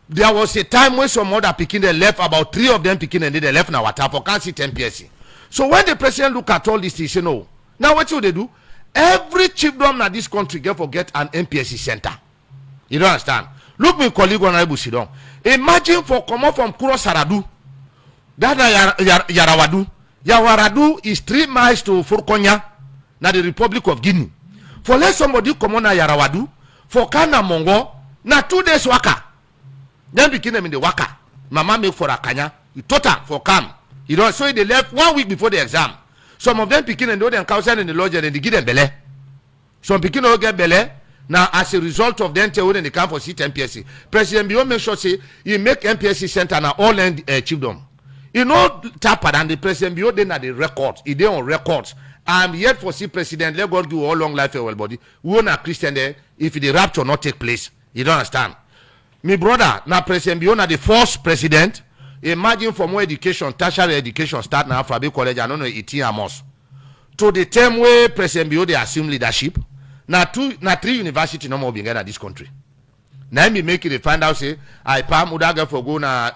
Speaker 6: There was a time when some other picking them left, about 3 of them picking and they left now water for can't see 10 PSC. So when the president look at all this, he say no. Now what should they do? Every chiefdom in this country get an MPSC center. You don't understand? Look me colleague Honorable Sidon. Imagine for come up from Kuro Saradu. That Yarawadu. Yawaradu is 3 miles to Furkonya, na the Republic of Guinea. For let somebody come on Yarawadu, for Kana Mongo, na 2 days waka. Then begin them in the waka. Mama make for a Kanya. You total for come. You know, so they left 1 week before the exam. Some of them picking and do them counsel in the lodge and they give them belly. Some picking don't get belly. Now, as a result of them telling the camp for seat MPSC, President Bio make sure say you make MPSC center now all end chiefdom. You know, Tapad and the President Bio then at the records. He dey on records. I'm yet for see President. Let God give all long life well body. We want a Christian there. If the rapture not take place, you don't understand. Me brother, now President Bio na the first president. Imagine from where education, tertiary education start now for college. I don't know 18 amos. To the time where President Bio they assume leadership. Now 3 universities no more being at this country. Now me make it they find out say I palm udaga for go na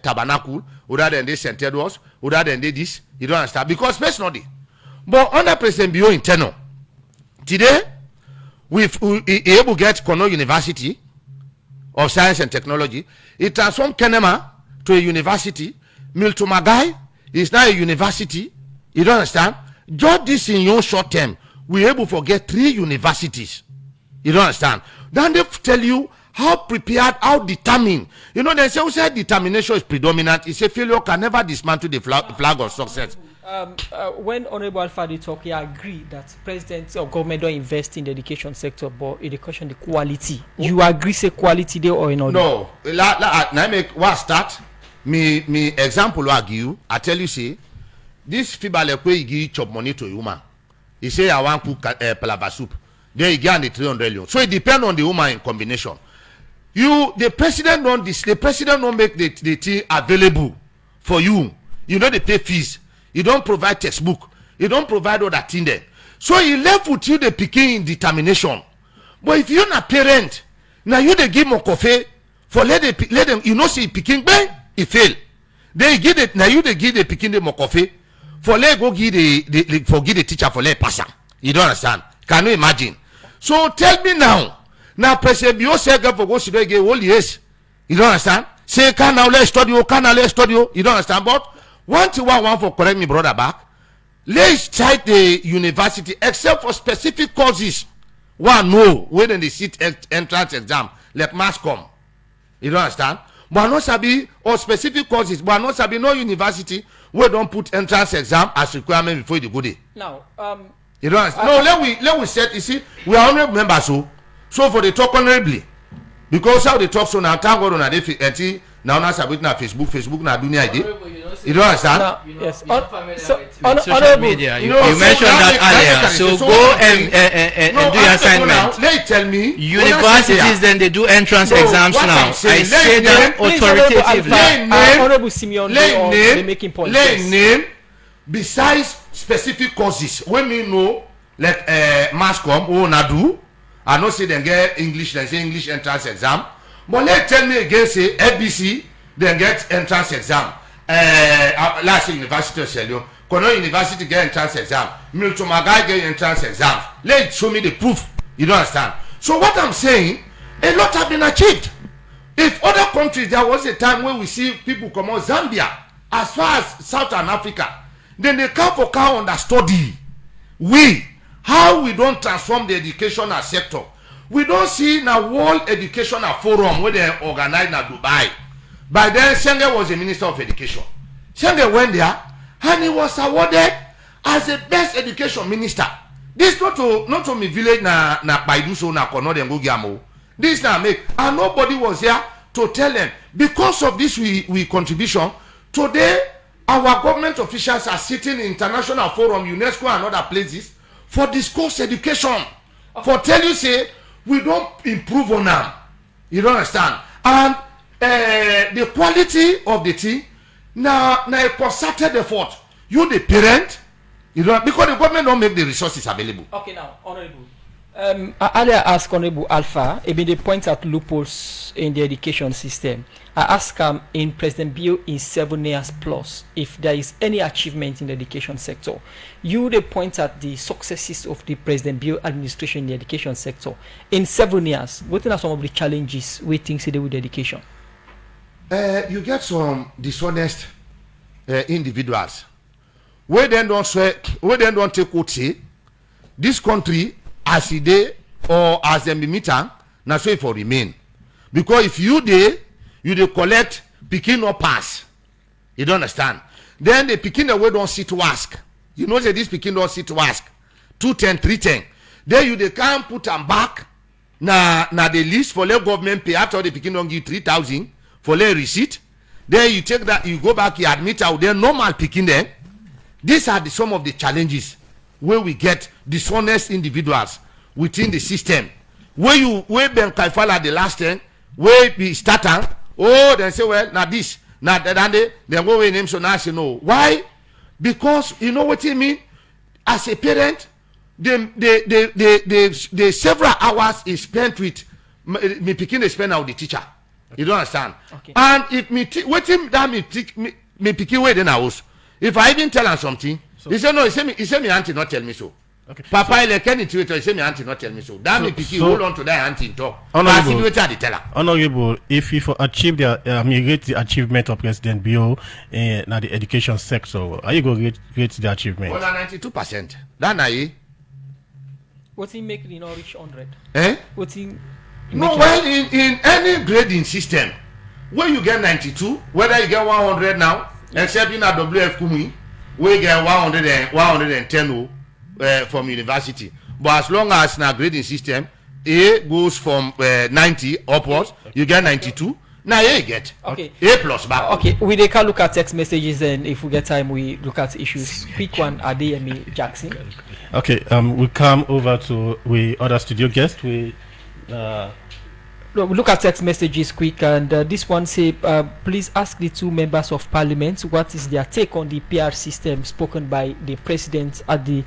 Speaker 6: tabernacle, other than this St. Edwards, other than this, you don't understand. Because space not there. But under President Bio internal, today we able to get Kono University of Science and Technology. It transformed Kenema to a university. Milton Magai is now a university. You don't understand? Just this in your short term, we able to get 3 universities. You don't understand? Then they tell you how prepared, how determined. You know, they say determination is predominant. It's a failure can never dismantle the flag of success.
Speaker 3: When Honorable Alfadi talk, he agree that president or government don't invest in the education sector, but education the quality. You agree say quality there or not?
Speaker 6: No. Now make what start. Me example I give you. I tell you say this Fibalekwe he give chop money to a woman. He say I want cook palava soup. Then he get the 300 million. So it depends on the woman in combination. The president don't make the thing available for you. You know they pay fees. You don't provide textbook. You don't provide all that thing there. So he left with you the picking determination. But if you're not parent, now you they give more coffee for let them you know see picking bang he fail. Then you give it now you they give the picking the more coffee for let go give the teacher for let pass. You don't understand? Can you imagine? So tell me now President Bio say for go sit again all years. You don't understand? Say can now let's study, you don't understand? But one for correct me brother back. Let's cite the university except for specific courses. one know when they sit entrance exam like mass come. You don't understand? But not sabi or specific courses, but not sabi no university where don't put entrance exam as requirement before you go there.
Speaker 3: Now,
Speaker 6: you don't understand? No, let we set. You see, we are honorable members, so for the talk honorably, because how they talk so now, thank God on a day, now na sabit na Facebook na dunia ide. You don't understand?
Speaker 3: Yes.
Speaker 4: On social media, you mentioned that earlier. So go and do your assignment.
Speaker 6: Let tell me.
Speaker 4: Universities then they do entrance exams now. I say that authoritatively.
Speaker 3: Honorable Simeon, they making points.
Speaker 6: Let name besides specific courses. When we know like mass com or nadu, I know say they get English, they say English entrance exam. But let's tell me again, say ABC, then get entrance exam. Last University of Leone, Kono University get entrance exam. Milton Magai get entrance exam. Let's show me the proof. You don't understand? So what I'm saying, a lot have been achieved. If other countries, there was a time where we see people come out Zambia, as far as Southern Africa, then they come for understudy. How we don't transform the educational sector. We don't see now World Educational Forum where they organize in Dubai. By then, Shenge was the Minister of Education. Shenge went there and he was awarded as the best education minister. This not to me village na Paiduso na Kono den Gogiamo. This na make and nobody was here to tell them because of this we contribution. Today, our government officials are sitting in international forum, UNESCO and other places for discourse education. For tell you say we don't improve on them. You don't understand? And the quality of the thing now a concerted effort. You the parent, you know, because the government don't make the resources available.
Speaker 3: Okay, now, Honorable. I earlier asked Honorable Alpha, they point at loopholes in the education system. I asked him in President Bio in 7 years plus if there is any achievement in the education sector. They point at the successes of the President Bio administration in the education sector. In 7 years, what are some of the challenges we think to do with education?
Speaker 6: You get some dishonest individuals. We then don't take what say this country as it day or as them be meeting, na so for remain. Because if you dey collect pikin no pass, you don't understand. Then the pikin the way don't sit to ask. You know say this pikin don't sit to ask. 210, 310. Then you they can't put them back na the list for let government pay after the pikin don't give 3,000 for let receipt. Then you take that, you go back, you admit out there normal pikin there. These are some of the challenges where we get dishonest individuals within the system. Where Ben Kaifala the last time, where we start, then say, well, now this, now that, then go away name so now say no. Why? Because you know what I mean? As a parent, the several hours is spent with me picking the spend out the teacher. You don't understand?
Speaker 3: Okay.
Speaker 6: And if me waiting that me picking way then I was. If I even tell him something, he said no. He said me auntie not tell me so. Okay. Papa like any Twitter, he said me auntie not tell me so. That me picky hold on to that auntie and talk.
Speaker 5: Honorable, if you achieve rate the achievement of President Bio in the education sector, are you going to rate the achievement?
Speaker 6: Well, 92%. That na
Speaker 3: What's he make in reach 100? What's he?
Speaker 6: No, well, in any grading system, when you get 92, whether you get 100 now, except in a WF Kumi, we get 110 from university. But as long as in a grading system, A goes from 90 upwards, you get 92. Now you get
Speaker 3: okay.
Speaker 6: A plus back.
Speaker 3: Okay, we can look at text messages, and if we get time, we look at issues. Quick one, Adeyemi Jackson.
Speaker 5: Okay, we come over to other studio guest. We
Speaker 3: look at text messages quick, and this one say, please ask the two members of parliament what is their take on the PR system spoken by the president at the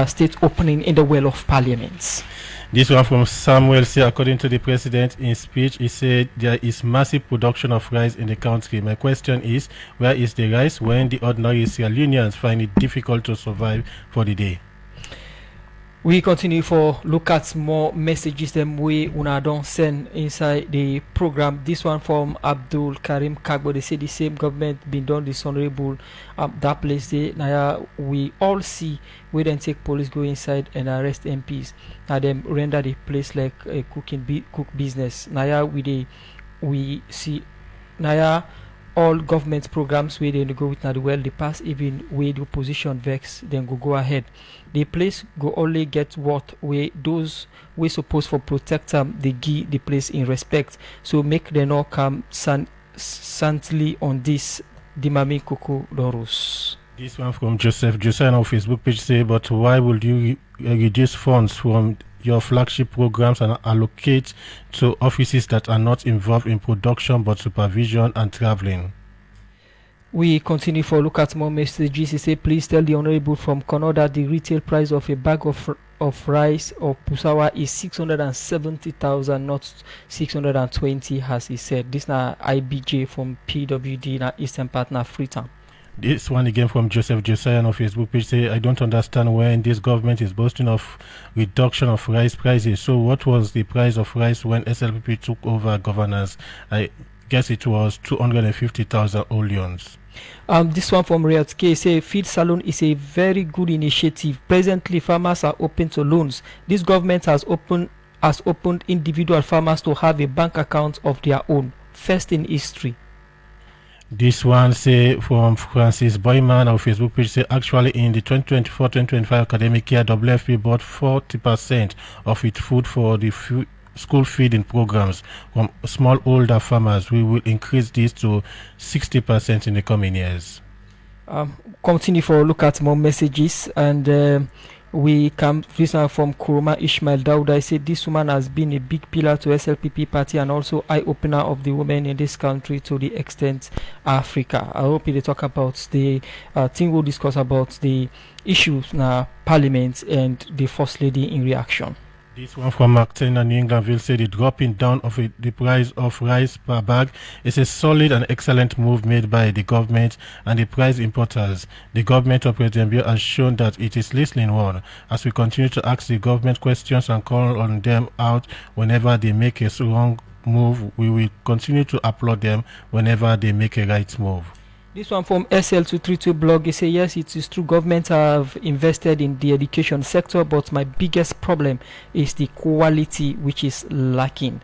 Speaker 3: state opening in the Well of Parliament.
Speaker 5: This one from Samuel say, according to the president in speech, he said there is massive production of rice in the country. My question is, where is the rice when the ordinary Sierra Leoneans find it difficult to survive for the day?
Speaker 3: We continue for look at more messages them we una don't send inside the program. This one from Abdul Karim Kagbo. They say the same government been done this honorable that place they now we all see we then take police go inside and arrest MPs. Now them render the place like a cook business. Now we see now all government programs where they go with now the well the pass even where the opposition vex then go ahead. The place go only get what way those we supposed for protect they give the place in respect. So make them not come santly on this Dimami Coco Roos.
Speaker 5: This one from Joseph on our Facebook page say, but why would you reduce funds from your flagship programs and allocate to offices that are not involved in production but supervision and traveling?
Speaker 3: We continue for look at more messages. He say, please tell the honorable from Canada the retail price of a bag of rice or pusawa is 670,000, not 620, as he said. This na IBJ from PWD na Eastern Partner Freetown.
Speaker 5: This one again from Joseph Josiah on our Facebook page say, I don't understand when this government is boasting of reduction of rice prices. So what was the price of rice when SLPP took over governance? I guess it was 250,000 olions.
Speaker 3: This one from Riyadh K say feed salon is a very good initiative. Presently farmers are open to loans. This government has opened individual farmers to have a bank account of their own, first in history.
Speaker 5: This one say from Francis Boyman on Facebook page say, actually in the 2024-2025 academic year, WFP bought 40% of its food for the school feeding programs from smallholder farmers. We will increase this to 60% in the coming years.
Speaker 3: Continue for a look at more messages, and we come this one from Kuruma Ishmael Dauda. I said this woman has been a big pillar to SLPP party and also eye opener of the women in this country to the extent Africa. I hope they talk about the thing we'll discuss about the issues now Parliament and the First Lady in reaction.
Speaker 5: This one from Mark Taylor, New England will say the dropping down of the price of rice per bag is a solid and excellent move made by the government and the price importers. The government of President Bio has shown that it is listening well. As we continue to ask the government questions and call on them out whenever they make a wrong move, we will continue to applaud them whenever they make a right move.
Speaker 3: This one from SL232 blog, he say yes, it is true government have invested in the education sector, but my biggest problem is the quality which is lacking.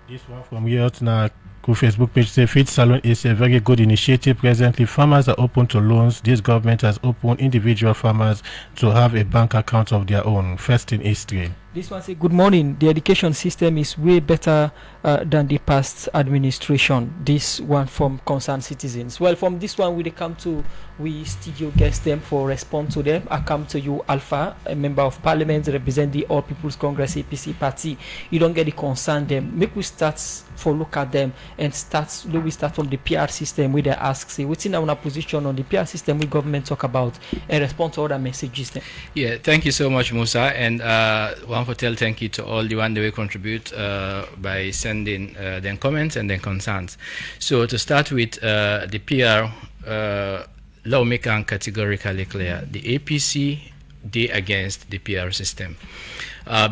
Speaker 5: This one from Yotna Facebook page say feed salon is a very good initiative. Presently farmers are open to loans. This government has opened individual farmers to have a bank account of their own, first in history.
Speaker 3: This one say good morning, the education system is way better than the past administration. This one from concerned citizens. Well, from this one we come to we studio guest them for response to them. I come to you, Alpha, a member of parliament represent the All People's Congress APC party. You don't get the concern them. Make we start for look at them and we start from the PR system where they ask say what's in our position on the PR system we government talk about and respond to other messages then.
Speaker 4: Yeah, thank you so much, Musa, and one for tell thank you to all the one they will contribute by sending their comments and their concerns. So to start with the PR lawmaker and categorically clear the APC they against the PR system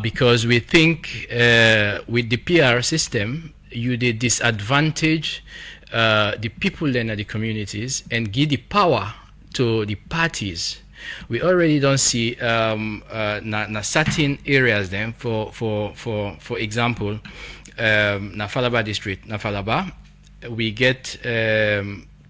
Speaker 4: because we think with the PR system you they disadvantage the people in the communities and give the power to the parties. We already don't see na certain areas then for example na Falaba district na Falaba we get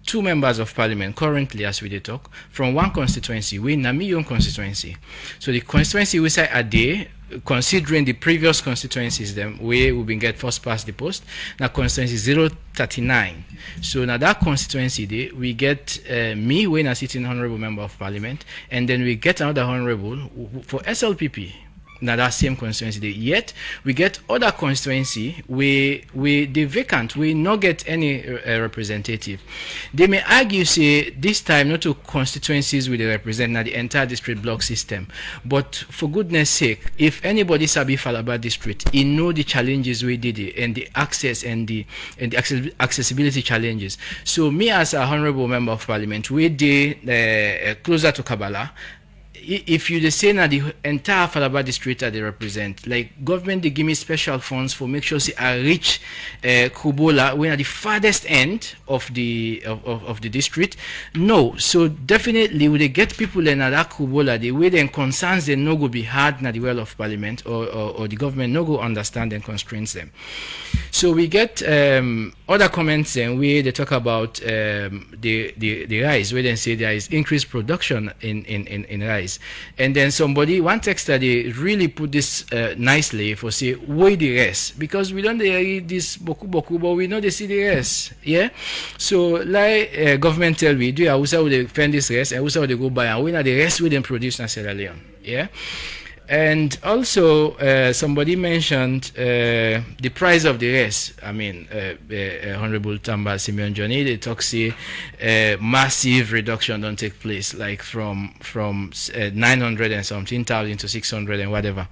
Speaker 4: 2 members of parliament currently as we talk from one constituency we na Miyon constituency. So the constituency we say a day considering the previous constituencies them we will be get first past the post now constituency 039. So now that constituency day we get me when a sitting honorable member of parliament and then we get another honorable for SLPP now that same constituency day. Yet we get other constituency we the vacant we not get any representative. They may argue say this time not to constituencies we represent now the entire district block system, but for goodness sake if anybody sabi Falaba district he know the challenges we did it and the access and the accessibility challenges. So me as a honorable member of parliament we did closer to Kabbalah. if you say na the entire Falaba district that they represent, like government they give me special funds for make sure say I reach Kubola when at the farthest end of the district. No, so definitely when they get people in that Kubola, the way them concerns they no go be hard na the well of parliament or the government no go understand and constraints them. So we get other comments and where they talk about the rice, where they say there is increased production in rice. And then one texter they really put this nicely for say why the rest, because we don't read this boku but we know they see the rest. Yeah. So like government tell we do Hausa would defend this rest and Hausa would go buy and we know the rest we then produce in Sierra Leone. Yeah. And also, somebody mentioned the price of the rest. I mean, Honorable Tamba Simeon Johnny, they talk say massive reduction don't take place, like from 900 and something thousand to 600 and whatever.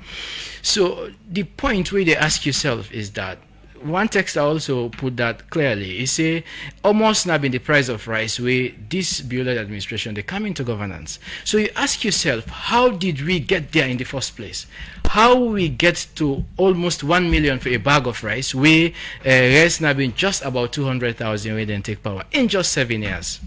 Speaker 4: So the point where they ask yourself is that one text also put that clearly. He say almost now been the price of rice where this Biola administration they come into governance. So you ask yourself, how did we get there in the first place? How we get to almost 1 million for a bag of rice where rice now been just about 200,000 where then take power in just 7 years.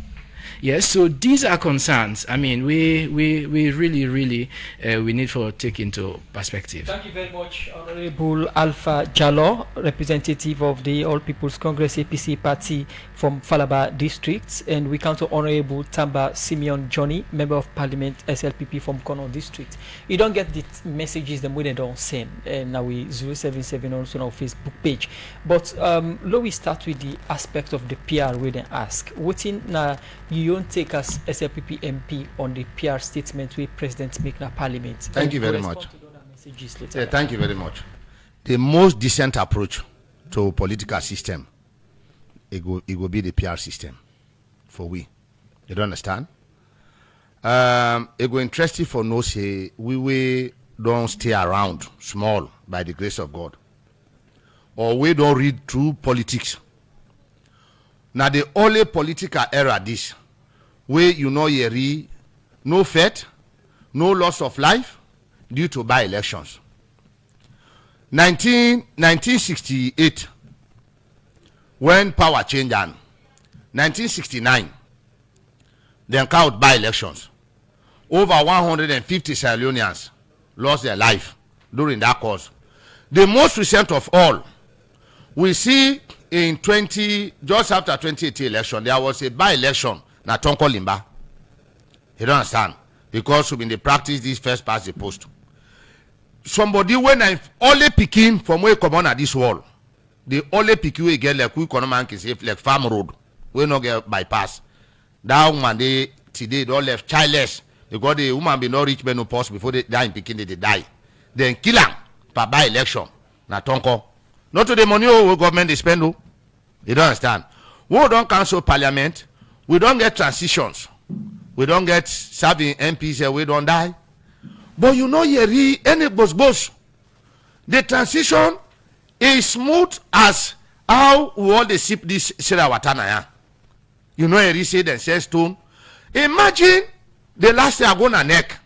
Speaker 4: Yes, so these are concerns. I mean, we really we need to take into perspective.
Speaker 3: Thank you very much, Honorable Alpha Jallo, representative of the All People's Congress APC party from Falaba district, and we come to Honorable Tamba Simeon Johnny, member of Parliament SLPP from Kono district. You don't get the messages the way they don't send, and now we 077 also on our Facebook page. But let we start with the aspect of the PR where they ask. What in you don't take as SLPP MP on the PR statement where President make na Parliament.
Speaker 6: Thank you very much.
Speaker 3: Yeah,
Speaker 6: thank you very much. The most decent approach to political system, it will be the PR system for we. You don't understand? It go interesting for no say we don't stay around small by the grace of God, or we don't read through politics. Now the only political era this, where you know you no fate, no loss of life due to by-elections. 1968, when power changed, and 1969, then count by-elections. Over 150 Sierra Leoneans lost their life during that cause. The most recent of all, we see in just after 2018 election, there was a by-election na Tonko Limba. You don't understand? Because we've been the practice this first past the post. Somebody when I only picking from where come on at this wall, the only pick you get like we can man safe like farm road. We no get bypass. That woman they today don't left childless because the woman be not rich men no post before they die in picking they die. Then kill them by election na Tonko. Not to the money government they spend. You don't understand? We don't cancel parliament. We don't get transitions. We don't get serving MPs and we don't die. But you know, any boss. The transition is smooth as how we all they sip this Sarah Watana. You know, say then says stone. Imagine the last year I go na neck.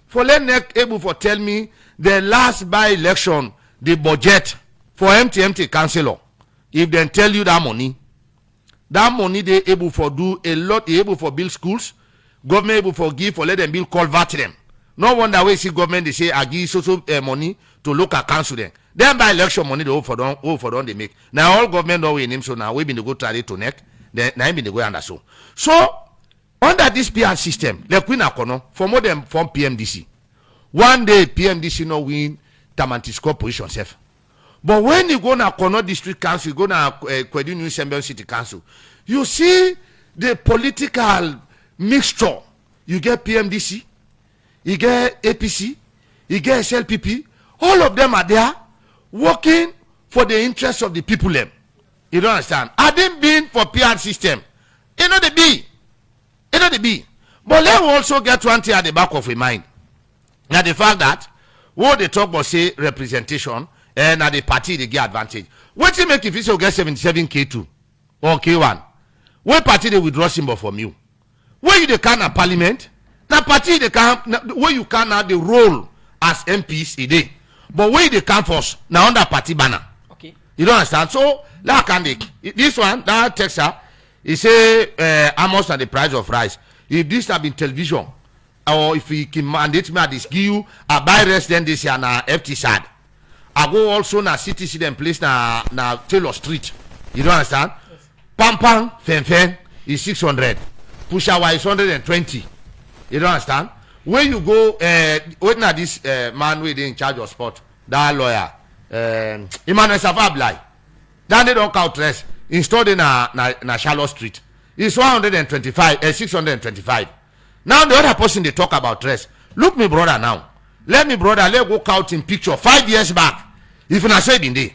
Speaker 6: For let neck able for tell me the last by election, the budget for empty councillor. If they tell you that money they able for do a lot, they able for build schools, government able for give for let them build culvert them. No wonder we see government they say I give so money to local council them. Then by election money they all for them they make. Now all government don't win him, so now we been to go try it to neck, then now been to go under so. So under this PR system, like we na for more than from PMDC. One day PMDC no win Tamantisco position self. But when you go na Kono District Council, you go na Kwedu New Assembly City Council, you see the political mixture. You get PMDC, you get APC, you get SLPP. All of them are there working for the interests of the people. You don't understand? I didn't been for PR system. You know the B. But let me also get one thing at the back of your mind. Now the fact that what they talk about say representation and at the party they get advantage. What you make if you get 77 K2 or K1? What party they withdraw symbol from you? When you the kind of parliament Now party they can where you can now the role as MPs a day, but where they come first now under party banner.
Speaker 3: Okay.
Speaker 6: You don't understand? So like this one that text her, he say how much are the price of rice? If this have been television, or if he can mandate me at this give you a buy rest then this year na FT sad. I go also na CTC then place na Taylor Street. You don't understand? Yes. Pam fen is 600. Pushawa is 120. You don't understand? When you go, wait now this man with in charge of sport, that lawyer, Emmanuel Savablai, then they don't count rest. Installed in na Charlotte Street. It's 625. Now the other person they talk about rest. Look me brother now. Let go count in picture 5 years back. If you not say in day,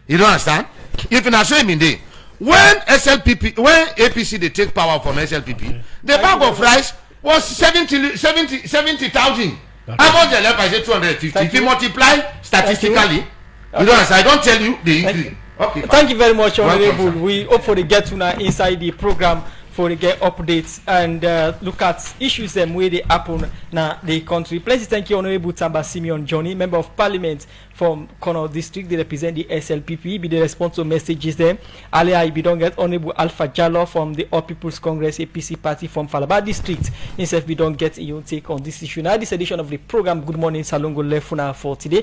Speaker 6: you don't understand? If you not say in day, when APC they take power from SLPP, the bag of rice was 70,000. How much the left? I say 250. If you multiply statistically, you don't understand. I don't tell you the increase. Okay.
Speaker 3: Thank you very much, Honorable. We hope for the get to now inside the program for the get updates and look at issues them where they happen now the country. Please thank you, Honorable Tamba Simeon Johnny, Member of Parliament from Kono District. They represent the SLPP. Be the response to messages them. Earlier, if you don't get Honorable Alpha Jallo from the All People's Congress APC Party from Falaba District. Instead, we don't get your take on this issue. Now, this edition of the program, Good Morning Salongo Lefuna for today.